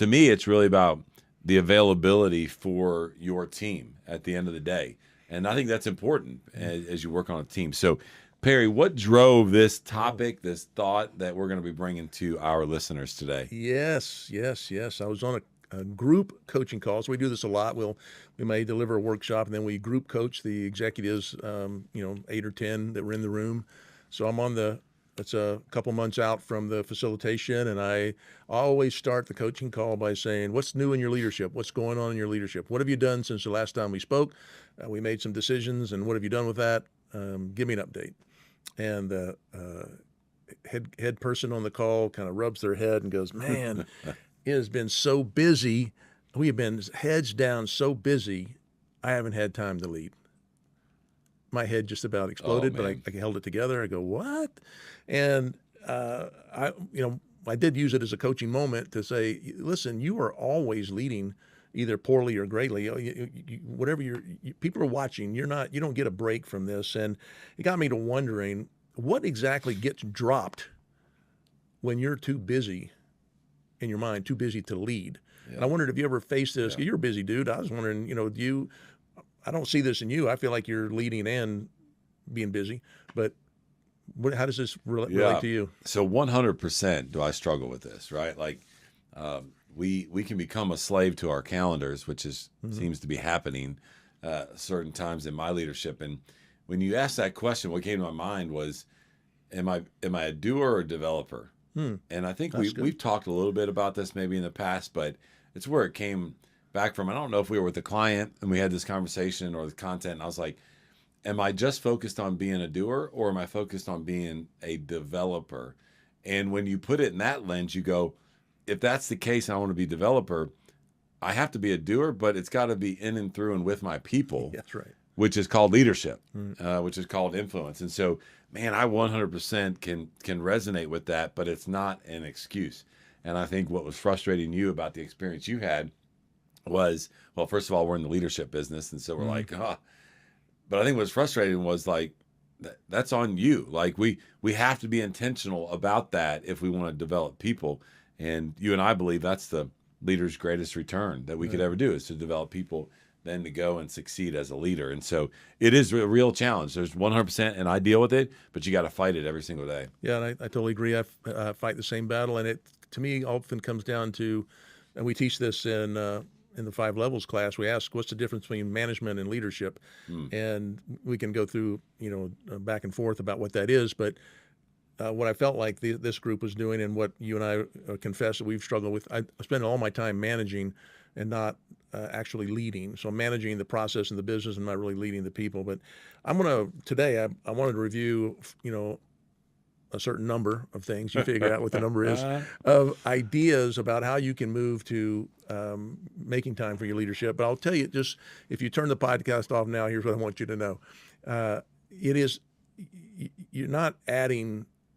to me, it's really about the availability for your team at the end of the day. And I think that's important as you work on a team. So, Perry, what drove this topic, this thought that we're going to be bringing to our listeners today? Yes. I was on a group coaching call. So we do this a lot. We may deliver a workshop, and then we group coach the executives, 8 or 10 that were in the room. So it's a couple months out from the facilitation, and I always start the coaching call by saying, what's new in your leadership? What's going on in your leadership? What have you done since the last time we spoke? We made some decisions, and what have you done with that? Give me an update. And the head person on the call kind of rubs their head and goes, man, it has been so busy. We have been heads down so busy, I haven't had time to lead. My head just about exploded, but I held it together. I go, what? And I did use it as a coaching moment to say, listen, you are always leading, either poorly or greatly. Whatever people are watching, you don't get a break from this. And it got me to wondering, what exactly gets dropped when you're too busy in your mind, too busy to lead? Yeah. And I wondered if you ever faced this. Yeah. You're a busy dude. I was wondering, I don't see this in you. I feel like you're leading and being busy, but how does this relate to you? So 100% do I struggle with this, right? Like we can become a slave to our calendars, which seems to be happening certain times in my leadership. And when you asked that question, what came to my mind was, am I a doer or a developer? And I think we've talked a little bit about this maybe in the past, but it's where it came back from. I don't know if we were with the client and we had this conversation or the content, and I was like, am I just focused on being a doer, or am I focused on being a developer? And when you put it in that lens, you go, if that's the case and I want to be a developer, I have to be a doer, but it's got to be in and through and with my people. That's right. Which is called leadership, which is called influence. And so, man, I 100% can resonate with that, but it's not an excuse. And I think what was frustrating you about the experience you had was, well, first of all, we're in the leadership business, and so we're like, But I think what's frustrating was like, that's on you. Like we have to be intentional about that if we want to develop people. And you and I believe that's the leader's greatest return that we could ever do, is to develop people, then to go and succeed as a leader. And so it is a real challenge. There's 100%, and I deal with it, but you got to fight it every single day. Yeah, and I totally agree. I fight the same battle, and it, to me, often comes down to, and we teach this in the 5 levels class. We ask, what's the difference between management and leadership? And we can go through, back and forth about what that is. But what I felt like this group was doing, and what you and I confess that we've struggled with, I spend all my time managing and not actually leading. So I'm managing the process and the business and not really leading the people. But today I wanted to review, a certain number of things. You figure out what the number is, of ideas about how you can move to making time for your leadership. But I'll tell you, just if you turn the podcast off now, here's what I want you to know.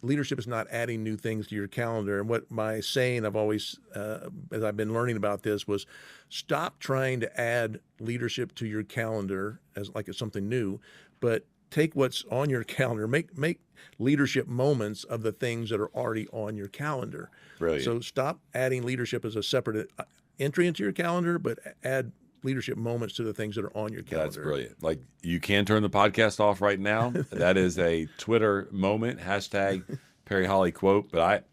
Leadership is not adding new things to your calendar. And what my saying I've always, as I've been learning about this, was stop trying to add leadership to your calendar as like it's something new, but take what's on your calendar, make leadership moments of the things that are already on your calendar. Brilliant. So stop adding leadership as a separate entry into your calendar, but add leadership moments to the things that are on your calendar. That's brilliant. Like, you can turn the podcast off right now. That is a Twitter moment, #Perry Holly quote. But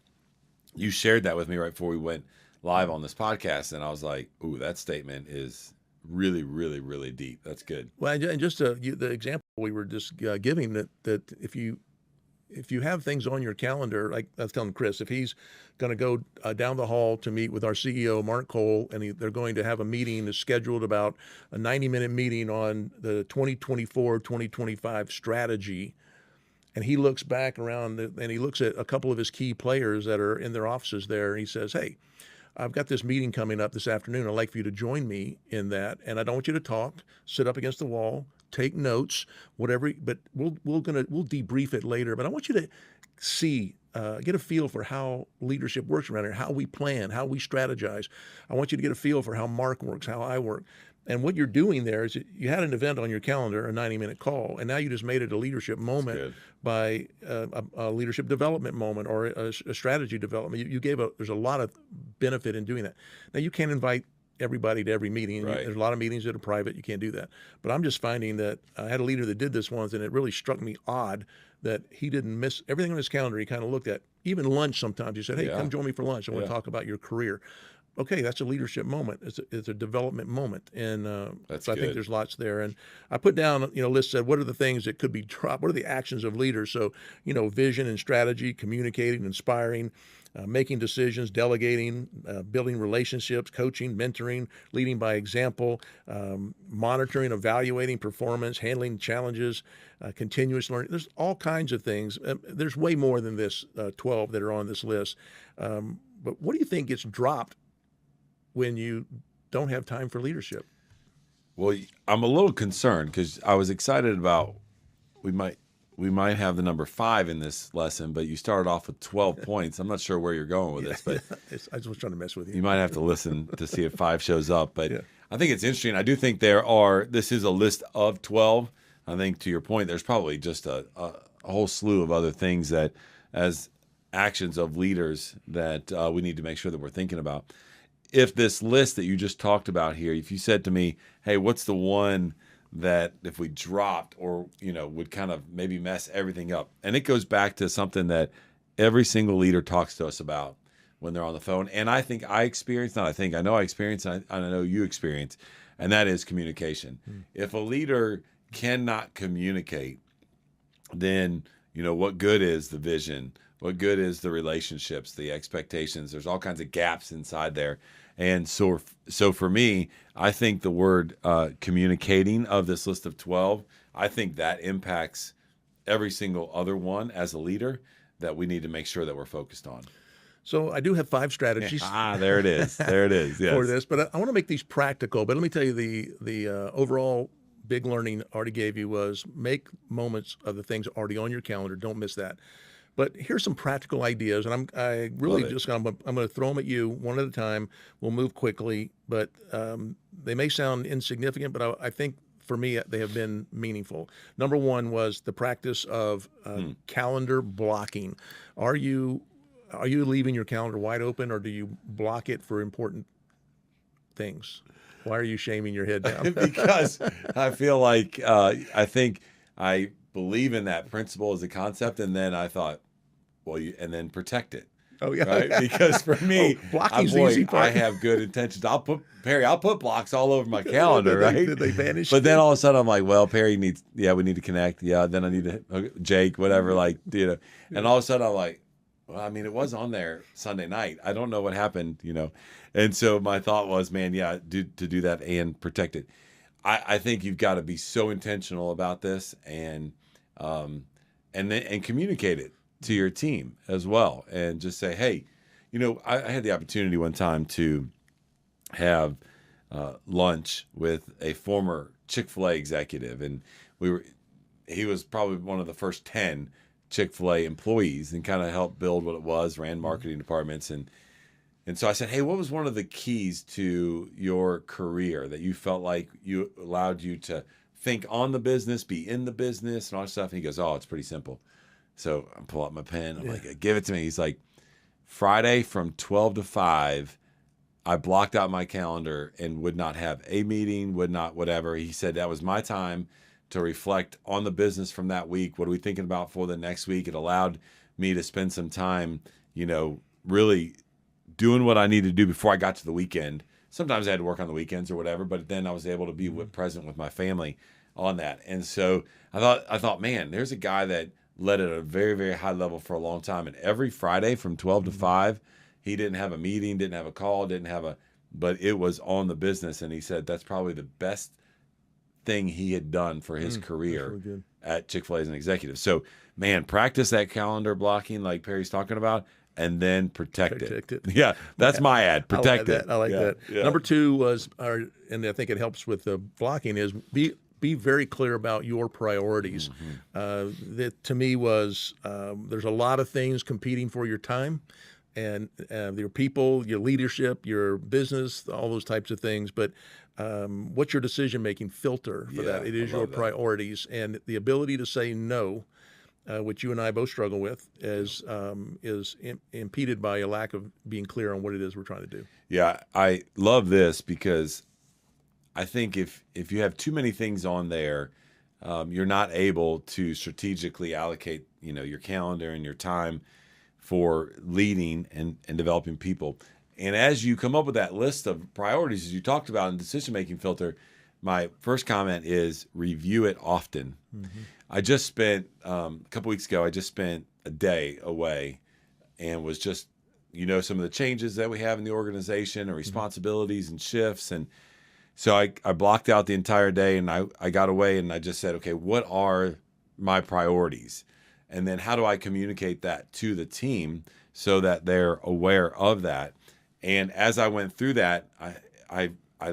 you shared that with me right before we went live on this podcast, and I was like, ooh, that statement is really, really, really deep. That's good. Well, and just the example we were just giving, that if you have things on your calendar, like I was telling Chris, if he's going to go down the hall to meet with our CEO, Mark Cole, and they're going to have a meeting that's scheduled, about a 90-minute meeting on the 2024-2025 strategy, and he looks back around and he looks at a couple of his key players that are in their offices there, and he says, hey, I've got this meeting coming up this afternoon. I'd like for you to join me in that, and I don't want you to talk, sit up against the wall, take notes, whatever. But we'll debrief it later. But I want you to see, get a feel for how leadership works around here, how we plan, how we strategize. I want you to get a feel for how Mark works, how I work. And what you're doing there is you had an event on your calendar, a 90-minute call, and now you just made it a leadership moment by a leadership development moment or a strategy development. You gave there's a lot of benefit in doing that. Now, you can't invite everybody to every meeting. Right. There's a lot of meetings that are private. You can't do that. But I'm just finding that I had a leader that did this once, and it really struck me odd that he didn't miss everything on his calendar. He kind of looked at, even lunch sometimes. He said, hey, come join me for lunch. I want to talk about your career. Okay, that's a leadership moment. It's a development moment, and so I think there's lots there. And I put down, lists of what are the things that could be dropped. What are the actions of leaders? So, vision and strategy, communicating, inspiring, making decisions, delegating, building relationships, coaching, mentoring, leading by example, monitoring, evaluating performance, handling challenges, continuous learning. There's all kinds of things. There's way more than this 12 that are on this list. But what do you think gets dropped when you don't have time for leadership? Well, I'm a little concerned because I was excited about we might have the number 5 in this lesson, but you started off with 12 points. I'm not sure where you're going with this, but I just was trying to mess with you. You might have to listen to see if 5 shows up. But I think it's interesting. I do think this is a list of 12. I think to your point, there's probably just a whole slew of other things that as actions of leaders that we need to make sure that we're thinking about. If this list that you just talked about here, if you said to me, hey, what's the one that if we dropped or, would kind of maybe mess everything up? And it goes back to something that every single leader talks to us about when they're on the phone. And I think I know I experience, and I know you experience, and that is communication. If a leader cannot communicate, then, what good is the vision? What good is the relationships, the expectations? There's all kinds of gaps inside there. And so for me, I think the word communicating of this list of 12, I think that impacts every single other one as a leader that we need to make sure that we're focused on. So I do have 5 strategies. There it is. There it is. Yes. For this, but I want to make these practical. But let me tell you, the overall big learning I already gave you was make moments of the things already on your calendar. Don't miss that. But here's some practical ideas, and I'm going to throw them at you one at a time. We'll move quickly, but they may sound insignificant, but I think for me they have been meaningful. Number 1 was the practice of calendar blocking. Are you leaving your calendar wide open, or do you block it for important things? Why are you shaming your head down? Because I feel like I think I believe in that principle as a concept, and then I thought, and then protect it. Oh yeah, right? Because for me, blocking's the easy part. I have good intentions. I'll put blocks all over my calendar, right? Did they vanish? But then all of a sudden I'm like, well, Perry needs, we need to connect. Yeah, then I need to Jake, whatever, and all of a sudden I'm like, well, I mean, it was on there Sunday night. I don't know what happened, And so my thought was, man, to do that and protect it. I think you've got to be so intentional about this and communicate it to your team as well, and just say, hey, I had the opportunity one time to have lunch with a former Chick-fil-A executive, and he was probably one of the first 10 Chick-fil-A employees and kind of helped build what it was, ran marketing departments, and so I said, hey, what was one of the keys to your career that you felt like you allowed you to think on the business, be in the business, and all that stuff? And he goes, oh, it's pretty simple. So I pull out my pen. I'm like, give it to me. He's like, Friday from 12 to 5, I blocked out my calendar and would not have a meeting, would not whatever. He said that was my time to reflect on the business from that week. What are we thinking about for the next week? It allowed me to spend some time, really doing what I needed to do before I got to the weekend. Sometimes I had to work on the weekends or whatever, but then I was able to be present with my family on that. And so I thought, man, there's a guy that led at a very, very high level for a long time. And every Friday from 12 to 5, he didn't have a meeting, didn't have a call, but it was on the business. And he said that's probably the best thing he had done for his career really at Chick-fil-A as an executive. So, man, practice that calendar blocking like Perry's talking about, and then protect it. Yeah, that's my ad. Protect it. I like that. Yeah. Number 2 was, and I think it helps with the blocking, is be very clear about your priorities. That to me was there's a lot of things competing for your time. and your people, your leadership, your business, all those types of things. But what's your decision-making filter for that? It is your priorities, and the ability to say no, which you and I both struggle with, is impeded by a lack of being clear on what it is we're trying to do. Yeah, I love this because I think if you have too many things on there, you're not able to strategically allocate, your calendar and your time for leading and developing people. And as you come up with that list of priorities, as you talked about in decision-making filter, my first comment is review it often. Mm-hmm. I just spent, a couple weeks ago, a day away and was just, some of the changes that we have in the organization and responsibilities and shifts. And so I blocked out the entire day, and I got away, and I just said, okay, what are my priorities? And then how do I communicate that to the team so that they're aware of that? And as I went through that, I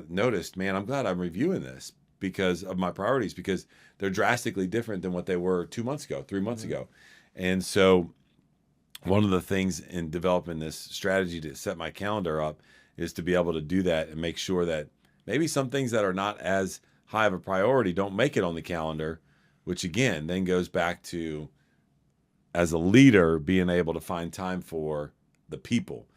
noticed, man, I'm glad I'm reviewing this because of my priorities, because they're drastically different than what they were 2 months ago, 3 months ago. And so one of the things in developing this strategy to set my calendar up is to be able to do that and make sure that maybe some things that are not as high of a priority don't make it on the calendar, which again then goes back to, as a leader, being able to find time for the people.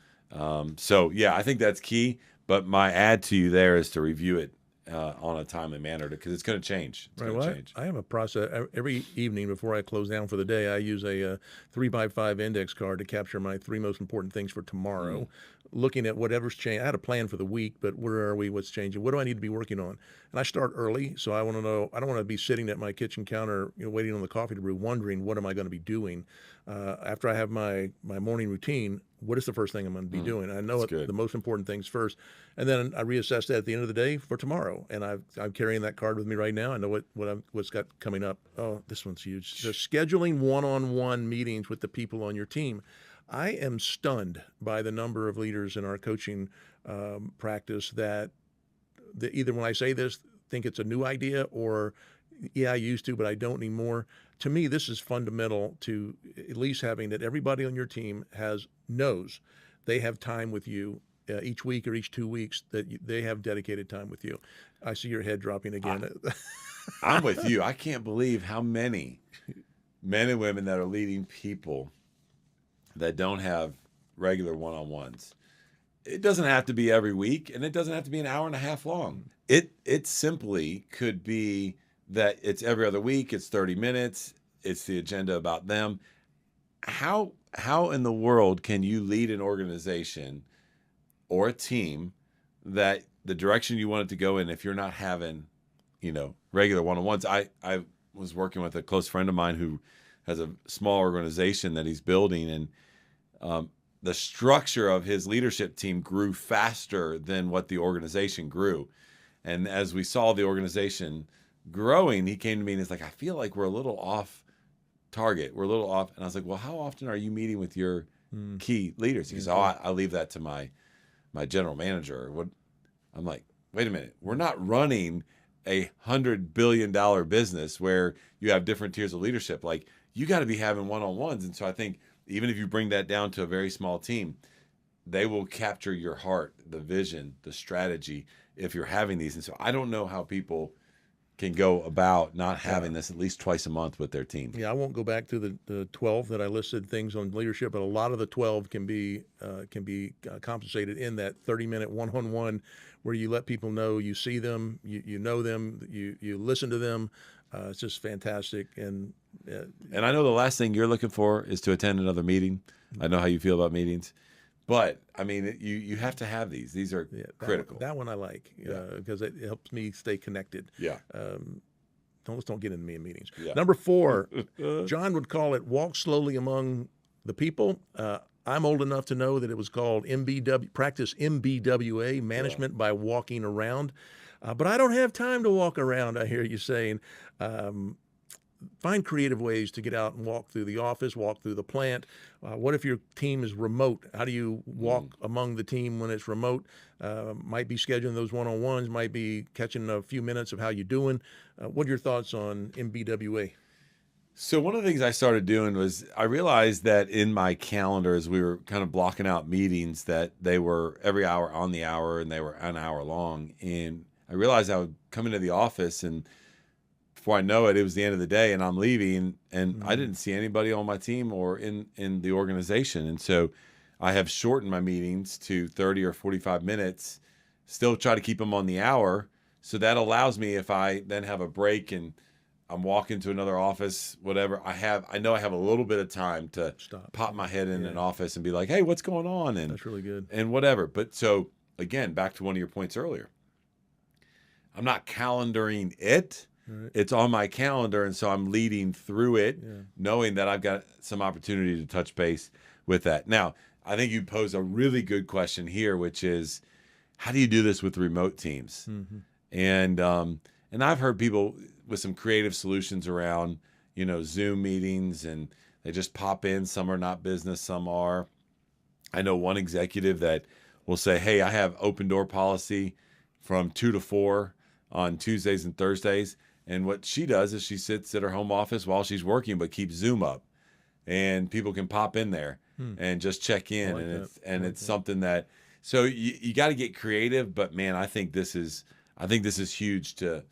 So yeah, I think that's key. But my add to you there is to review it on a timely manner because it's going to change. It's going to change. I have a process every evening before I close down for the day. I use a 3x5 index card to capture my 3 most important things for tomorrow. Looking at whatever's changed. I had a plan for the week, but where are we? What's changing? What do I need to be working on? And I start early, so I want to know. I don't want to be sitting at my kitchen counter, waiting on the coffee to brew, wondering what am I going to be doing after I have my morning routine. What is the first thing I'm going to be doing? I know the most important things first, and then I reassess that at the end of the day for tomorrow. And I'm carrying that card with me right now. I know what's got coming up. Oh, this one's huge. So scheduling one-on-one meetings with the people on your team. I am stunned by the number of leaders in our coaching practice that either when I say this, think it's a new idea, or I used to, but I don't anymore. To me, this is fundamental to at least having that everybody on your team knows they have time with you each week or each 2 weeks, that they have dedicated time with you. I see your head dropping again. I'm with you. I can't believe how many men and women that are leading people that don't have regular one-on-ones. It doesn't have to be every week, and it doesn't have to be an hour and a half long. It simply could be that it's every other week, it's 30 minutes, it's the agenda about them. How in the world can you lead an organization or a team that the direction you want it to go in if you're not having, regular one-on-ones? I was working with a close friend of mine who has a small organization that he's building, and the structure of his leadership team grew faster than what the organization grew. And as we saw the organization growing, he came to me and he's like, I feel like we're a little off target. We're a little off. And I was like, well, how often are you meeting with your key leaders? He goes, I leave that to my general manager. What? I'm like, wait a minute. We're not running a $100 billion business where you have different tiers of leadership. Like, you got to be having one-on-ones. And so I think even if you bring that down to a very small team, they will capture your heart, the vision, the strategy, if you're having these. And so I don't know how people can go about not having this at least twice a month with their team. Yeah, I won't go back to the 12 that I listed things on leadership, but a lot of the 12 can be compensated in that 30-minute one-on-one where you let people know you see them, you know them, you listen to them. It's just fantastic. And I know the last thing you're looking for is to attend another meeting. I know how you feel about meetings. But, I mean, you have to have these. These are critical. That one I like because it helps me stay connected. Yeah. Don't get into me in meetings. Yeah. Number 4, John would call it walk slowly among the people. I'm old enough to know that it was called practice MBWA, management by walking around. But I don't have time to walk around, I hear you saying. Find creative ways to get out and walk through the office, walk through the plant. What if your team is remote? How do you walk among the team when it's remote? Might be scheduling those one-on-ones, might be catching a few minutes of how you're doing. What are your thoughts on MBWA? So one of the things I started doing was I realized that in my calendar, as we were kind of blocking out meetings, that they were every hour on the hour and they were an hour long. And I realized I would come into the office and before I know it, it was the end of the day and I'm leaving and I didn't see anybody on my team or in the organization. And so I have shortened my meetings to 30 or 45 minutes, still try to keep them on the hour. So that allows me, if I then have a break and I'm walking to another office, whatever, I know I have a little bit of time to pop my head in an office and be like, hey, what's going on? And That's really good. And whatever. But so again, back to one of your points earlier, I'm not calendaring it. Right. It's on my calendar. And so I'm leading through it, knowing that I've got some opportunity to touch base with that. Now, I think you pose a really good question here, which is, how do you do this with remote teams? Mm-hmm. And I've heard people with some creative solutions around, Zoom meetings, and they just pop in. Some are not business, some are. I know one executive that will say, hey, I have open door policy from 2 to 4 on Tuesdays and Thursdays. And what she does is she sits at her home office while she's working, but keeps Zoom up. And people can pop in there and just check in. It's something that, so you got to get creative, but man, I think this is huge to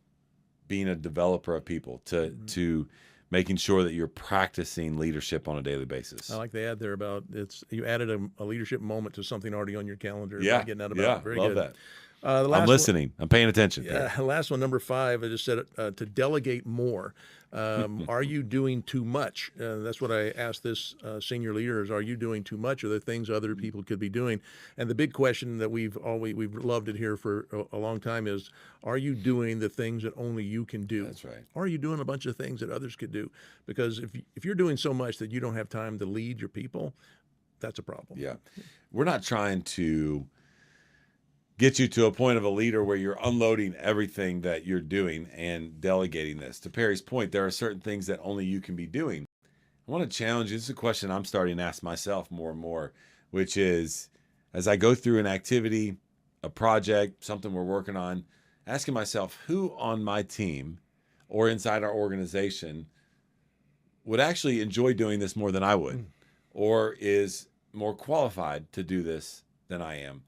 being a developer of people, to making sure that you're practicing leadership on a daily basis. I like the ad there about you added a leadership moment to something already on your calendar. Yeah, getting out about it. Very love good. that. I'm listening. I'm paying attention. Yeah, last one, number 5. I just said to delegate more. Are you doing too much? That's what I asked this senior leader: is, are you doing too much? Are there things other people could be doing? And the big question that we've loved it here for a long time is: are you doing the things that only you can do? That's right. Or are you doing a bunch of things that others could do? Because if you're doing so much that you don't have time to lead your people, that's a problem. Yeah, we're not trying to get you to a point of a leader where you're unloading everything that you're doing and delegating this. To Perry's point, there are certain things that only you can be doing. I want to challenge you. This is a question I'm starting to ask myself more and more, which is, as I go through an activity, a project, something we're working on, asking myself, who on my team or inside our organization would actually enjoy doing this more than I would, or is more qualified to do this than I am?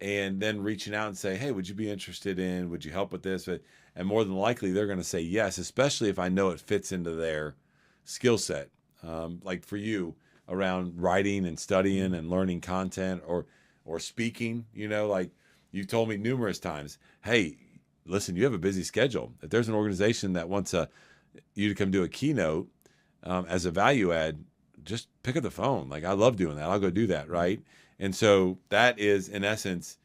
And then reaching out and say, hey, would you be interested in, would you help with this? And more than likely, they're going to say yes, especially if I know it fits into their skill set. Like for you, around writing and studying and learning content or speaking, like you've told me numerous times, hey, listen, you have a busy schedule. If there's an organization that wants you to come do a keynote as a value add, just pick up the phone. Like, I love doing that. I'll go do that, right? And so that is, in essence,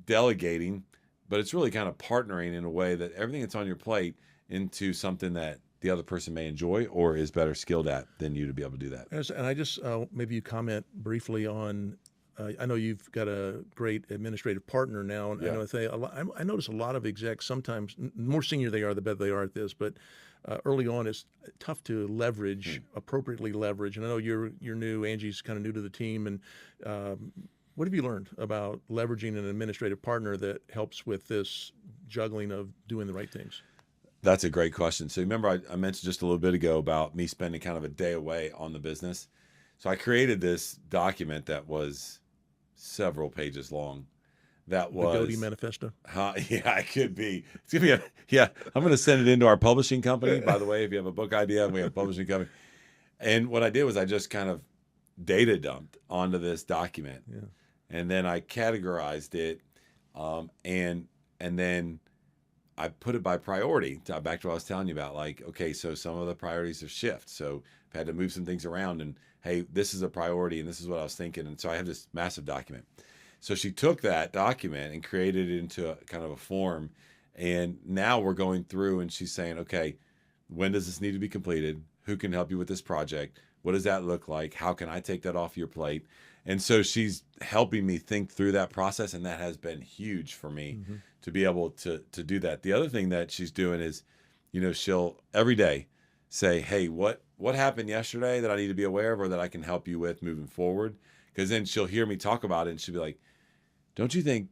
delegating, but it's really kind of partnering in a way that everything that's on your plate into something that the other person may enjoy or is better skilled at than you to be able to do that. And I just, maybe you comment briefly on, I know you've got a great administrative partner now, and I notice a lot of execs, sometimes, the more senior they are, the better they are at this, but early on, it's tough to appropriately leverage. And I know you're new. Angie's kind of new to the team. And what have you learned about leveraging an administrative partner that helps with this juggling of doing the right things? That's a great question. So remember, I mentioned just a little bit ago about me spending kind of a day away on the business. So I created this document that was several pages long. That was the Goatee Manifesto. Yeah, it could be. It's gonna be I'm going to send it into our publishing company. By the way, if you have a book idea, we have a publishing company. And what I did was I just kind of data dumped onto this document, and then I categorized it, and then I put it by priority. Back to what I was telling you about. Like, okay, so some of the priorities are shift. So I've had to move some things around, and hey, this is a priority, and this is what I was thinking. And so I have this massive document. So she took that document and created it into a kind of a form. And now we're going through and she's saying, okay, when does this need to be completed? Who can help you with this project? What does that look like? How can I take that off your plate? And so she's helping me think through that process. And that has been huge for me to be able to do that. The other thing that she's doing is, she'll every day say, hey, what happened yesterday that I need to be aware of or that I can help you with moving forward? Because then she'll hear me talk about it and she'll be like, don't you think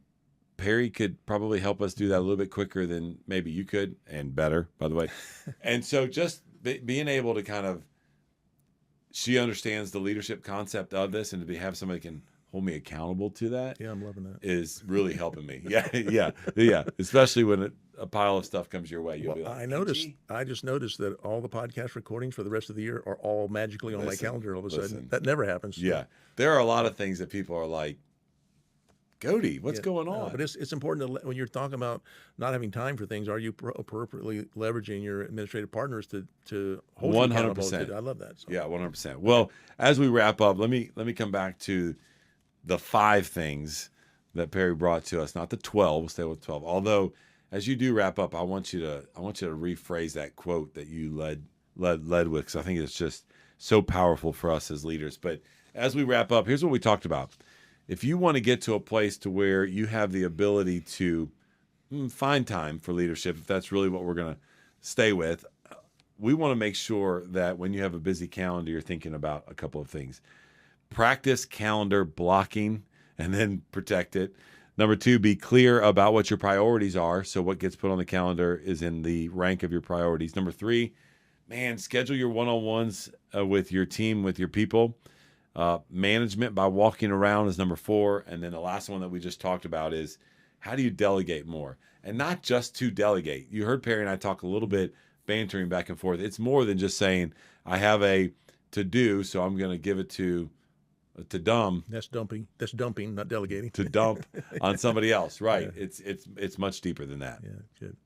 Perry could probably help us do that a little bit quicker than maybe you could, and better, by the way? And so just being able to kind of, she understands the leadership concept of this, and to have somebody can hold me accountable to that. Yeah, I'm loving that. Is really helping me. Yeah. Especially when a pile of stuff comes your way. You'll be like, I just noticed that all the podcast recordings for the rest of the year are all magically on my calendar all of a sudden. That never happens. Yeah. There are a lot of things that people are like, Cody, what's going on? No, but it's important when you're talking about not having time for things, are you appropriately leveraging your administrative partners to hold you accountable? 100%. I love that. So. Yeah, 100%. Well, as we wrap up, let me come back to the 5 things that Perry brought to us, not the 12. We'll stay with 12. Although, as you do wrap up, I want you to rephrase that quote that you led with, because I think it's just so powerful for us as leaders. But as we wrap up, here's what we talked about. If you want to get to a place to where you have the ability to find time for leadership, if that's really what we're going to stay with, we want to make sure that when you have a busy calendar, you're thinking about a couple of things. Practice calendar blocking and then protect it. Number 2, be clear about what your priorities are. So what gets put on the calendar is in the rank of your priorities. Number 3, schedule your one-on-ones with your team, with your people. Management by walking around is number 4. And then the last one that we just talked about is, how do you delegate more? And not just to delegate. You heard Perry and I talk a little bit, bantering back and forth. It's more than just saying, I have a to-do, so I'm going to give it to dumb. That's dumping, not delegating. To dump on somebody else. Right. Yeah. It's much deeper than that. Yeah, good.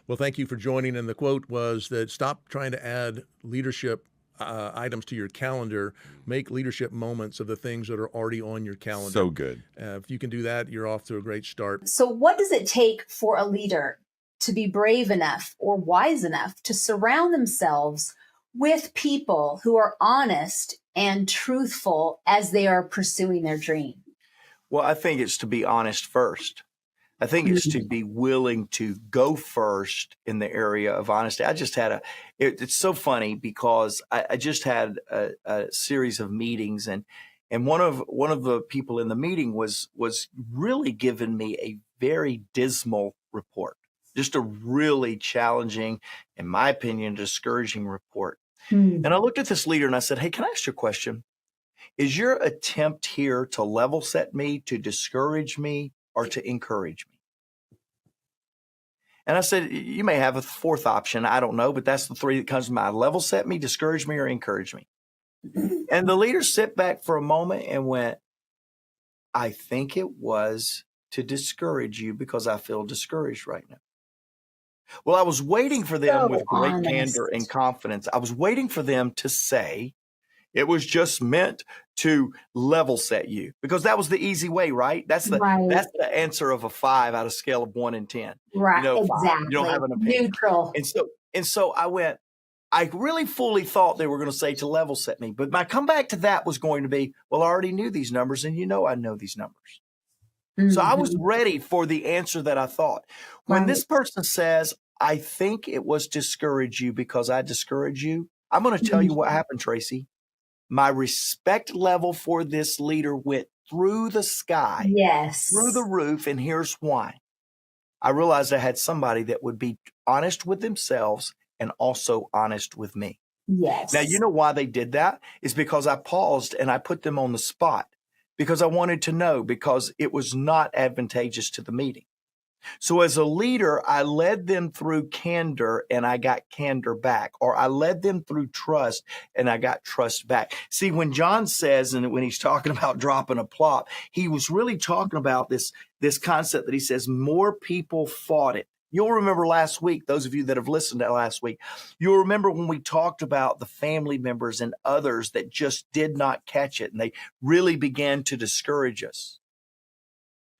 Well, thank you for joining. And the quote was that stop trying to add leadership items to your calendar. Make leadership moments of the things that are already on your calendar. So good. If you can do that, you're off to a great start. So what does it take for a leader to be brave enough or wise enough to surround themselves with people who are honest and truthful as they are pursuing their dream? Well, I think it's to be honest first. I think it's to be willing to go first in the area of honesty. I just had it's so funny because I just had a series of meetings, and one of the people in the meeting was really giving me a very dismal report, just a really challenging, in my opinion, discouraging report. And I looked at this leader and I said, hey, can I ask you a question? Is your attempt here to level set me, to discourage me, or to encourage me? And I said, you may have a 4th option. I don't know, but that's the 3 that comes to mind. Level set me, discourage me, or encourage me. And the leader sat back for a moment and went, I think it was to discourage you because I feel discouraged right now. Well, I was waiting for them with great candor and confidence. I was waiting for them to say it was just meant to level set you, because that was the easy way, right? That's the answer of a 5 out of a scale of 1 and 10. Right, exactly. You don't have an opinion. Neutral. And so I went, I really fully thought they were going to say to level set me, but my comeback to that was going to be, well, I already knew these numbers, and I know these numbers. So I was ready for the answer that I thought. When this person says, I think it was discourage you because I discourage you, I'm going to tell you what happened, Tracy. My respect level for this leader went through the sky, through the roof, and here's why. I realized I had somebody that would be honest with themselves and also honest with me. Yes. Now, you know why they did that? Is because I paused and I put them on the spot, because I wanted to know, because it was not advantageous to the meeting. So as a leader, I led them through candor and I got candor back, or I led them through trust and I got trust back. See, when John says, and when he's talking about dropping a plot, he was really talking about this concept that he says more people fought it. You'll remember last week, those of you that have listened to last week, you'll remember when we talked about the family members and others that just did not catch it, and they really began to discourage us.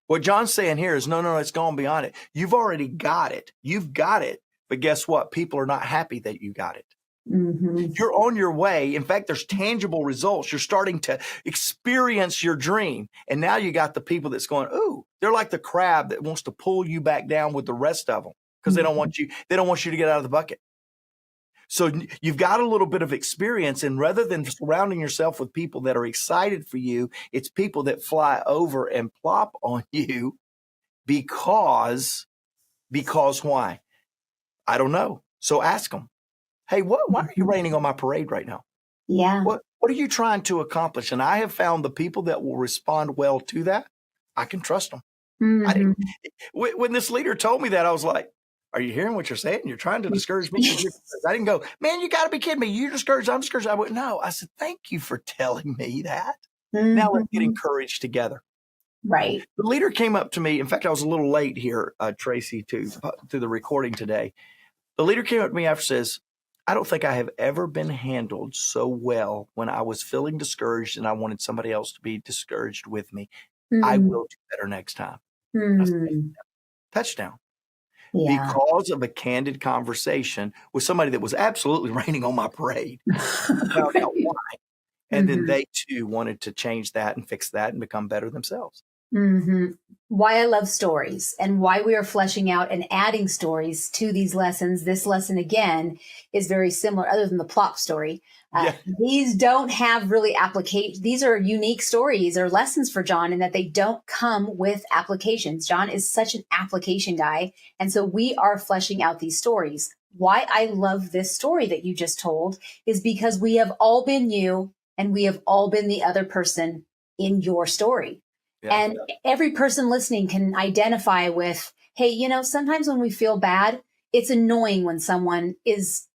What John's saying here is, no, it's gone beyond it. You've already got it. You've got it. But guess what? People are not happy that you got it. You're on your way. In fact, there's tangible results. You're starting to experience your dream. And now you got the people that's going, ooh, they're like the crab that wants to pull you back down with the rest of them, because they don't want you to get out of the bucket. So you've got a little bit of experience, and rather than surrounding yourself with people that are excited for you, it's people that fly over and plop on you because why? I don't know. So ask them. hey, why are you raining on my parade right now? Yeah. What are you trying to accomplish? And I have found the people that will respond well to that, I can trust them. I didn't, when this leader told me that, I was like, are you hearing what you're saying? You're trying to discourage me. I didn't go, man, you got to be kidding me. You're discouraged. I'm discouraged. I went, no. I said, thank you for telling me that. Now let's get encouraged together. Right. The leader came up to me. In fact, I was a little late here, Tracy, to the recording today. The leader came up to me after, says, I don't think I have ever been handled so well when I was feeling discouraged and I wanted somebody else to be discouraged with me. I will do better next time. I said, touchdown. Yeah. Because of a candid conversation with somebody that was absolutely raining on my parade. I found out why. And then they too wanted to change that and fix that and become better themselves. Why I love stories and why we are fleshing out and adding stories to these lessons. This lesson, again, is very similar, other than the plop story. These don't have really application. These are unique stories or lessons for John in that they don't come with applications. John is such an application guy. And so we are fleshing out these stories. Why I love this story that you just told is because we have all been you and we have all been the other person in your story. And every person listening can identify with, hey, sometimes when we feel bad, it's annoying when someone is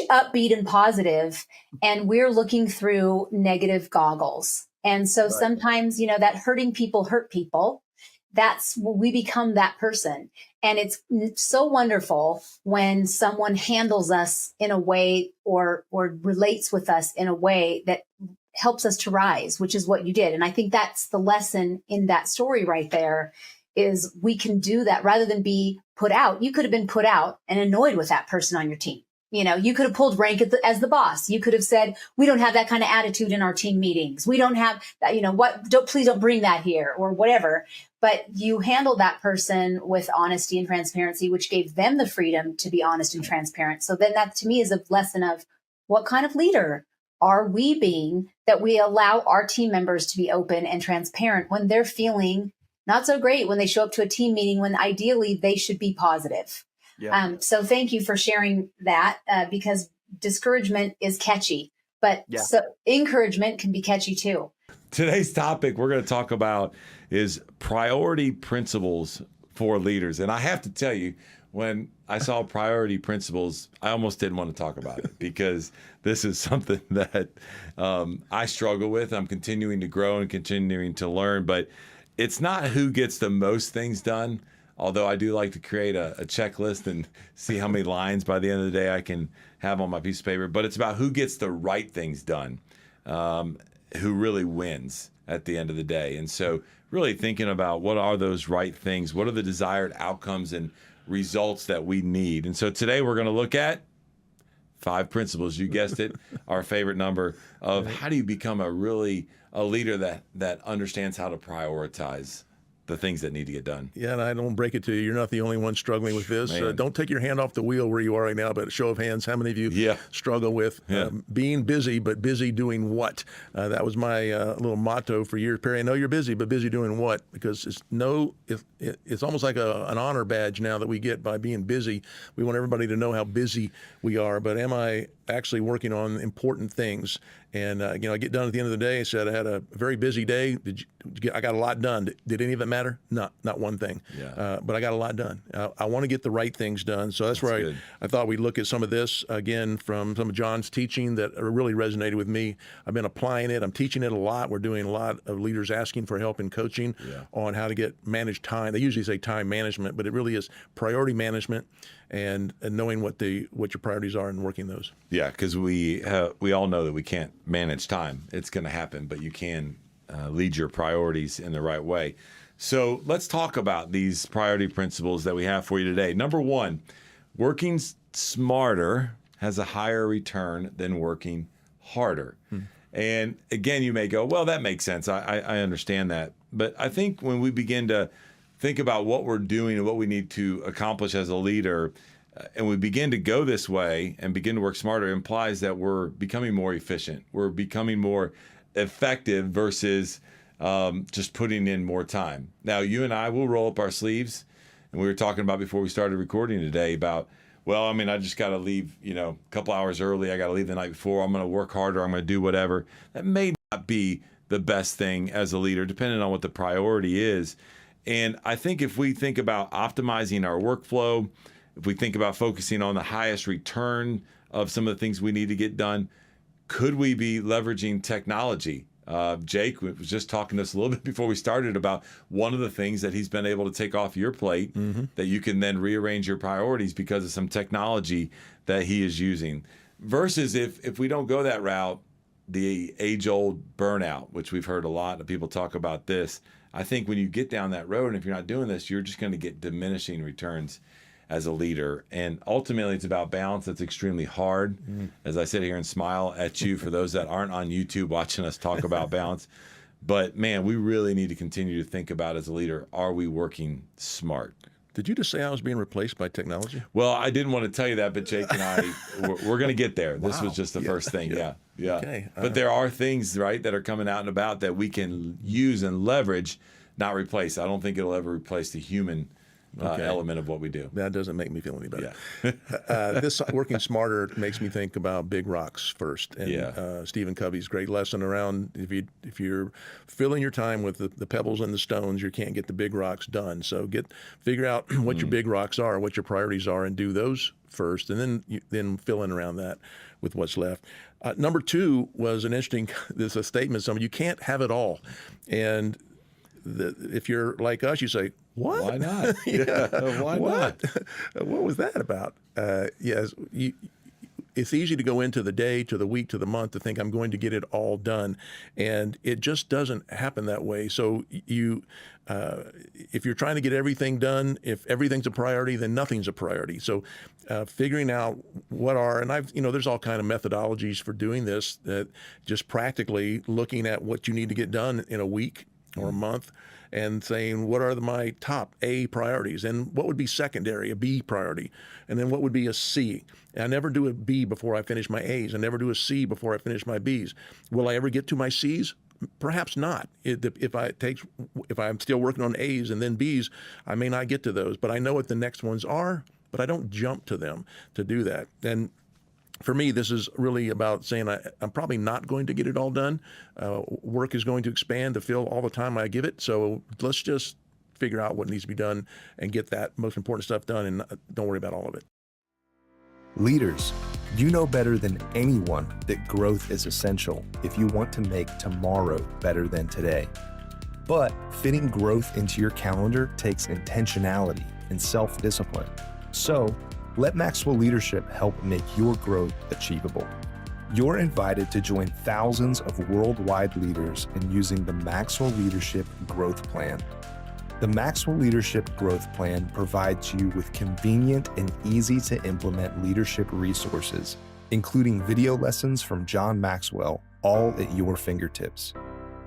upbeat and positive and we're looking through negative goggles. And so sometimes, that hurting people hurt people. That's when we become that person. And it's so wonderful when someone handles us in a way or relates with us in a way that helps us to rise, which is what you did. And I think that's the lesson in that story right there is we can do that rather than be put out. You could have been put out and annoyed with that person on your team. You could have pulled rank as the boss. You could have said, we don't have that kind of attitude in our team meetings. We don't have that, please don't bring that here or whatever. But you handled that person with honesty and transparency, which gave them the freedom to be honest and transparent. So then that to me is a lesson of what kind of leader are we being that we allow our team members to be open and transparent when they're feeling not so great when they show up to a team meeting, when ideally they should be positive. So thank you for sharing that because discouragement is catchy, but so encouragement can be catchy too. Today's topic we're going to talk about is priority principles for leaders. And I have to tell you, when I saw priority principles, I almost didn't want to talk about it because this is something that I struggle with. I'm continuing to grow and continuing to learn, but it's not who gets the most things done, although I do like to create a checklist and see how many lines by the end of the day I can have on my piece of paper, but it's about who gets the right things done, who really wins at the end of the day. And so really thinking about what are those right things, what are the desired outcomes and results that we need. And so today we're going to look at 5 principles. You guessed it, our favorite number of how do you become a leader that understands how to prioritize the things that need to get done. Yeah, and I don't break it to you. You're not the only one struggling with this. Don't take your hand off the wheel where you are right now, but show of hands, how many of you struggle with being busy, but busy doing what? That was my little motto for years. Perry, I know you're busy, but busy doing what? Because it's almost like an honor badge now that we get by being busy. We want everybody to know how busy we are, but am I actually working on important things? And I get done at the end of the day. I said I had a very busy day. I got a lot done. Did any of it matter? Not one thing. But I got a lot done. I want to get the right things done. So that's where I thought we'd look at some of this again from some of John's teaching that really resonated with me. I've been applying it. I'm teaching it a lot. We're doing a lot of leaders asking for help in coaching on how to manage time. They usually say time management, but it really is priority management and knowing what your priorities are and working those. Yeah, because we all know that we can't manage time. It's going to happen, but you can lead your priorities in the right way. So let's talk about these priority principles that we have for you today. Number 1, working smarter has a higher return than working harder. And again, you may go, well, that makes sense. I understand that. But I think when we begin to think about what we're doing and what we need to accomplish as a leader, and we begin to go this way and begin to work smarter, it implies that we're becoming more efficient. We're becoming more effective versus just putting in more time. Now, you and I will roll up our sleeves. And we were talking about before we started recording today about well, I mean, I just got to leave, a couple hours early. I got to leave the night before. I'm going to work harder. I'm going to do whatever. That may not be the best thing as a leader, depending on what the priority is. And I think if we think about optimizing our workflow, if we think about focusing on the highest return of some of the things we need to get done, could we be leveraging technology? Jake was just talking to us a little bit before we started about one of the things that he's been able to take off your plate, that you can then rearrange your priorities because of some technology that he is using. Versus if we don't go that route, the age-old burnout, which we've heard a lot of people talk about this. I think when you get down that road, and if you're not doing this, you're just going to get diminishing returns as a leader. And ultimately, it's about balance. That's extremely hard. As I sit here and smile at you for those that aren't on YouTube watching us talk about balance. But man, we really need to continue to think about, as a leader, are we working smart? Did you just say I was being replaced by technology? Well, I didn't want to tell you that, but Jake and I, we're going to get there. This was just the first thing. Yeah. Okay. But there are things, right, that are coming out and about that we can use and leverage, not replace. I don't think it'll ever replace the human element of what we do. That doesn't make me feel any better. Yeah. This working smarter makes me think about big rocks first. And Stephen Covey's great lesson around if you're filling your time with the pebbles and the stones, you can't get the big rocks done. So figure out what your big rocks are, what your priorities are, and do those first, and then fill in around that with what's left. Number 2 was an interesting. There's a statement. You can't have it all, and if you're like us, you say, what? Why not? Why not? What was that about? Yes, it's easy to go into the day, to the week, to the month to think I'm going to get it all done, and it just doesn't happen that way. So if you're trying to get everything done, if everything's a priority, then nothing's a priority. So figuring out what are, and there's all kind of methodologies for doing this, that just practically looking at what you need to get done in a week or a month, and saying, what are my top A priorities? And what would be secondary, a B priority? And then what would be a C? And I never do a B before I finish my A's. I never do a C before I finish my B's. Will I ever get to my C's? Perhaps not. If I'm still working on A's and then B's, I may not get to those. But I know what the next ones are, but I don't jump to them to do that. And for me, this is really about saying I'm probably not going to get it all done. Work is going to expand to fill all the time I give it. So let's just figure out what needs to be done and get that most important stuff done, and don't worry about all of it. Leaders, you know better than anyone that growth is essential if you want to make tomorrow better than today. But fitting growth into your calendar takes intentionality and self-discipline. So let Maxwell Leadership help make your growth achievable. You're invited to join thousands of worldwide leaders in using the Maxwell Leadership Growth Plan. The Maxwell Leadership Growth Plan provides you with convenient and easy to implement leadership resources, including video lessons from John Maxwell, all at your fingertips.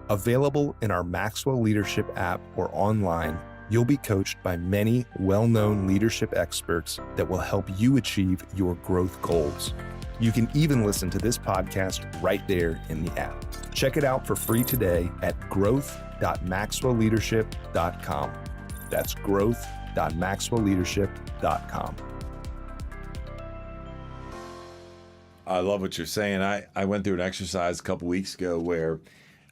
Available in our Maxwell Leadership app or online, you'll be coached by many well-known leadership experts that will help you achieve your growth goals. You can even listen to this podcast right there in the app. Check it out for free today at growth.maxwellleadership.com. That's growth.maxwellleadership.com. I love what you're saying. I went through an exercise a couple weeks ago where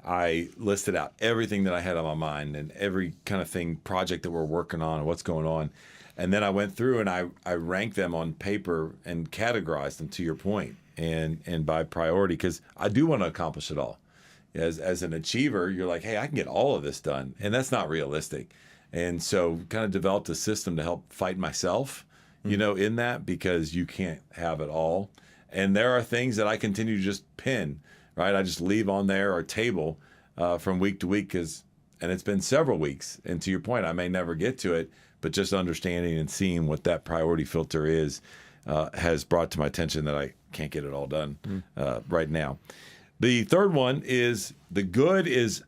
I listed out everything that I had on my mind and every kind of project that we're working on and what's going on. And then I went through and I ranked them on paper and categorized them, to your point, and by priority, because I do want to accomplish it all. As an achiever, you're like, hey, I can get all of this done. And that's not realistic. And so kind of developed a system to help fight myself, in that, because you can't have it all. And there are things that I continue to just pin, right? I just leave on there or table from week to week, and it's been several weeks. And to your point, I may never get to it, but just understanding and seeing what that priority filter is has brought to my attention that I can't get it all done right now. The third one is the good is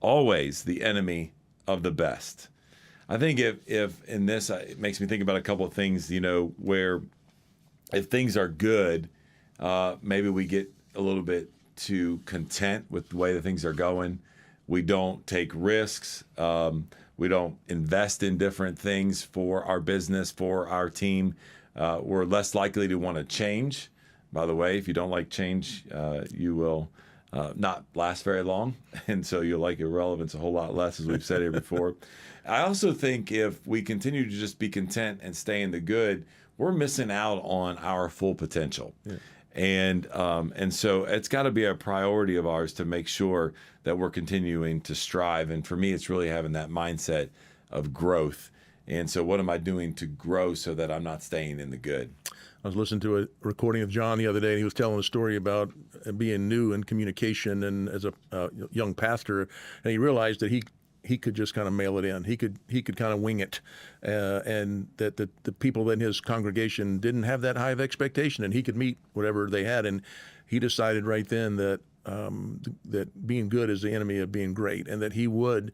always the enemy of the best. I think if in this, it makes me think about a couple of things, where if things are good, maybe we get a little bit too content with the way that things are going. We don't take risks. We don't invest in different things for our business, for our team. We're less likely to want to change. By the way, if you don't like change, you will not last very long. And so you'll like irrelevance a whole lot less, as we've said here before. I also think if we continue to just be content and stay in the good, we're missing out on our full potential. Yeah. And so it's got to be a priority of ours to make sure that we're continuing to strive. And for me, it's really having that mindset of growth. And so what am I doing to grow so that I'm not staying in the good? I was listening to a recording of John the other day, and he was telling a story about being new in communication and as a young pastor, and he realized that he could just kind of mail it in. He could kind of wing it, and that the people in his congregation didn't have that high of expectation, and he could meet whatever they had. And he decided right then that that being good is the enemy of being great, and that he would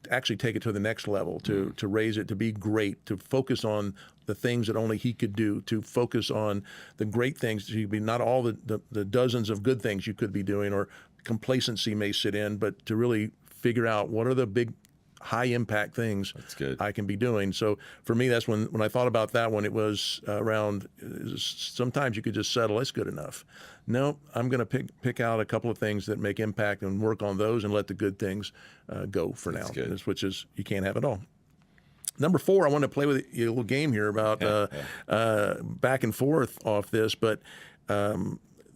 actually take it to the next level, to raise it, to be great, to focus on the things that only he could do, to focus on the great things. You be not all the dozens of good things you could be doing, or complacency may sit in, but to really figure out what are the big high impact things I can be doing. So for me, that's when I thought about that one, it was around, sometimes you could just settle, it's good enough. No, I'm going to pick out a couple of things that make impact and work on those and let the good things go for now, which is you can't have it all. Number 4, I want to play with you a little game here about back and forth off this, but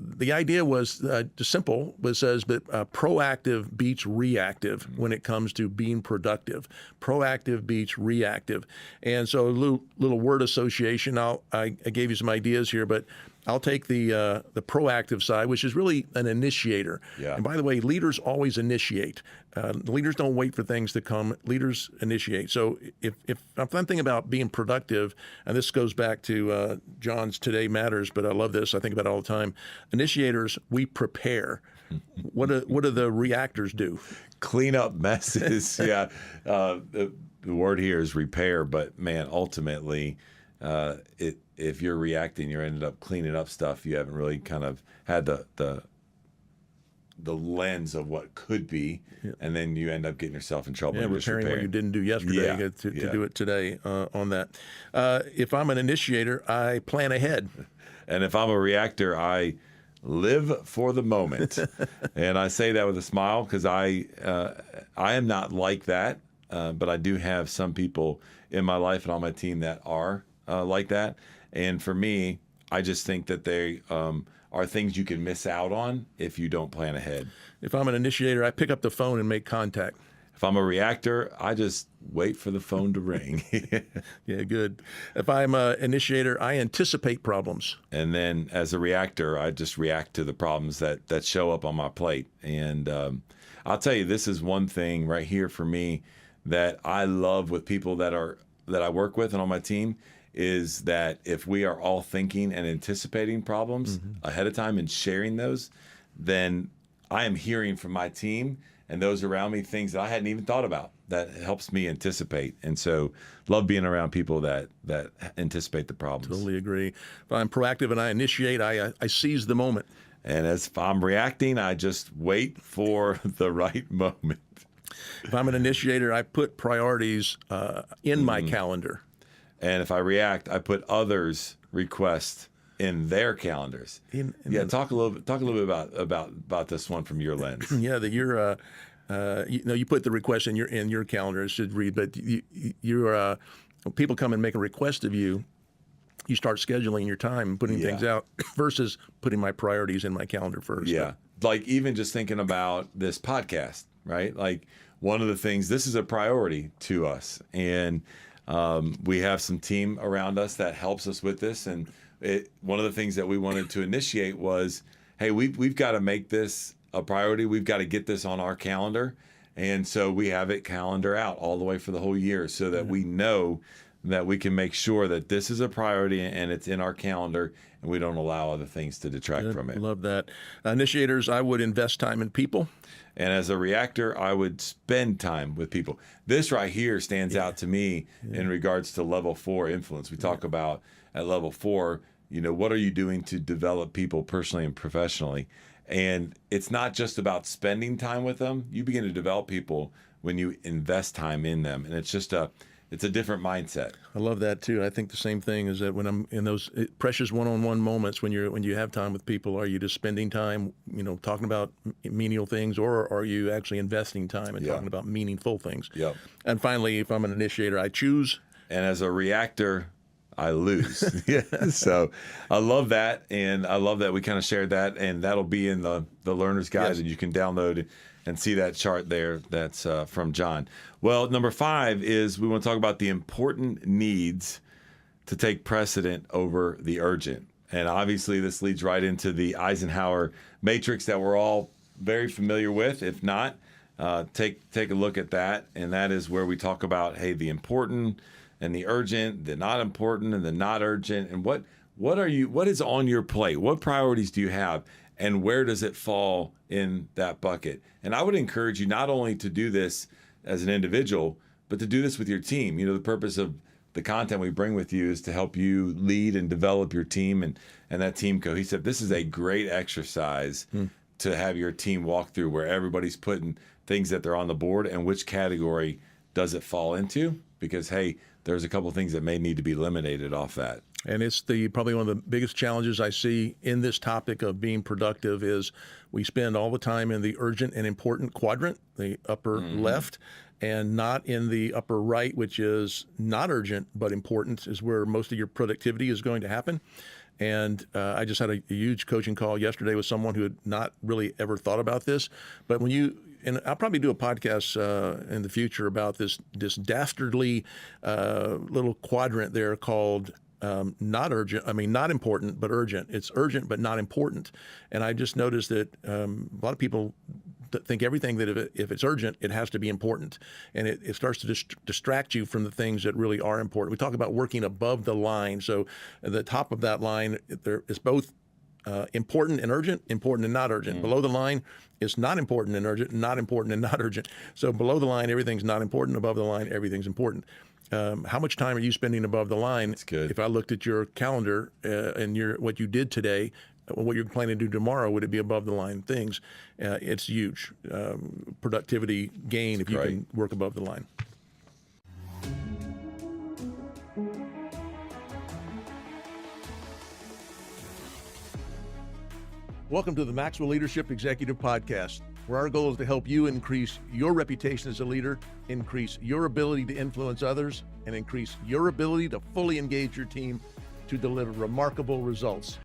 the idea was just simple, but it says that proactive beats reactive when it comes to being productive. Proactive beats reactive. And so a little word association. I gave you some ideas here, but I'll take the proactive side, which is really an initiator. Yeah. And by the way, leaders always initiate. Leaders don't wait for things to come. Leaders initiate. So if I'm thinking about being productive, and this goes back to John's Today Matters, but I love this. I think about it all the time. Initiators, we prepare. What do the reactors do? Clean up messes. Yeah. The word here is repair, but man, ultimately, if you're reacting, you're ended up cleaning up stuff. You haven't really kind of had the lens of what could be, and then you end up getting yourself in trouble. Yeah, repairing what you didn't do yesterday to do it today on that. If I'm an initiator, I plan ahead. And if I'm a reactor, I live for the moment. And I say that with a smile because I am not like that, but I do have some people in my life and on my team that are like that. And for me, I just think that they are things you can miss out on if you don't plan ahead. If I'm an initiator, I pick up the phone and make contact. If I'm a reactor, I just wait for the phone to ring. Yeah, good. If I'm an initiator, I anticipate problems. And then as a reactor, I just react to the problems that show up on my plate. And I'll tell you, this is one thing right here for me that I love with people that I work with and on my team, is that if we are all thinking and anticipating problems ahead of time and sharing those, then I am hearing from my team and those around me things that I hadn't even thought about. That helps me anticipate. And so love being around people that anticipate the problems. Totally agree. If I'm proactive and I initiate, I seize the moment. And if I'm reacting, I just wait for the right moment. If I'm an initiator, I put priorities in my calendar. And if I react, I put others' requests in their calendars. Talk a little bit about this one from your lens. Yeah, that you're you put the request in your calendar. It should read, but you're people come and make a request of you. You start scheduling your time and putting things out versus putting my priorities in my calendar first. Yeah, like even just thinking about this podcast, right? Like one of the things, this is a priority to us, and we have some team around us that helps us with this. And one of the things that we wanted to initiate was, hey, we've got to make this a priority. We've got to get this on our calendar. And so we have it calendar out all the way for the whole year so that we know that we can make sure that this is a priority and it's in our calendar and we don't allow other things to detract from it. Love that. Initiators, I would invest time in people. And as a reactor, I would spend time with people. This right here stands out to me in regards to level 4 influence. We talk about at level 4, what are you doing to develop people personally and professionally? And it's not just about spending time with them. You begin to develop people when you invest time in them. And it's just it's a different mindset. I love that too. I think the same thing is that when I'm in those precious one-on-one moments, when you have time with people, are you just spending time, talking about menial things, or are you actually investing time and talking about meaningful things? Yep. And finally, if I'm an initiator, I choose. And as a reactor, I lose. So I love that. And I love that we kind of shared that. And that'll be in the learner's guide that you can download and see that chart there. That's from John. Well, number 5 is we want to talk about the important needs to take precedent over the urgent. And obviously this leads right into the Eisenhower matrix that we're all very familiar with. If not, take a look at that. And that is where we talk about, hey, the important and the urgent, the not important and the not urgent. And what is on your plate? What priorities do you have? And where does it fall in that bucket? And I would encourage you not only to do this as an individual, but to do this with your team. The purpose of the content we bring with you is to help you lead and develop your team and that team cohesive. This is a great exercise to have your team walk through, where everybody's putting things that they're on the board and which category does it fall into? Because, hey, there's a couple of things that may need to be eliminated off that. And it's probably one of the biggest challenges I see in this topic of being productive is we spend all the time in the urgent and important quadrant, the upper left, and not in the upper right, which is not urgent but important, is where most of your productivity is going to happen. And I just had a huge coaching call yesterday with someone who had not really ever thought about this. But and I'll probably do a podcast in the future about this dastardly little quadrant there called not important, but urgent. It's urgent, but not important. And I just noticed that a lot of people think everything that if it's urgent, it has to be important. And it starts to distract you from the things that really are important. We talk about working above the line. So at the top of that line, there is both important and urgent, important and not urgent. Below the line is not important and urgent, not important and not urgent. So below the line, everything's not important. Above the line, everything's important. How much time are you spending above the line? That's good. If I looked at your calendar and what you did today, what you're planning to do tomorrow, would it be above the line things? It's huge productivity gain if you can work above the line. Welcome to the Maxwell Leadership Executive Podcast, where our goal is to help you increase your reputation as a leader, increase your ability to influence others, and increase your ability to fully engage your team to deliver remarkable results.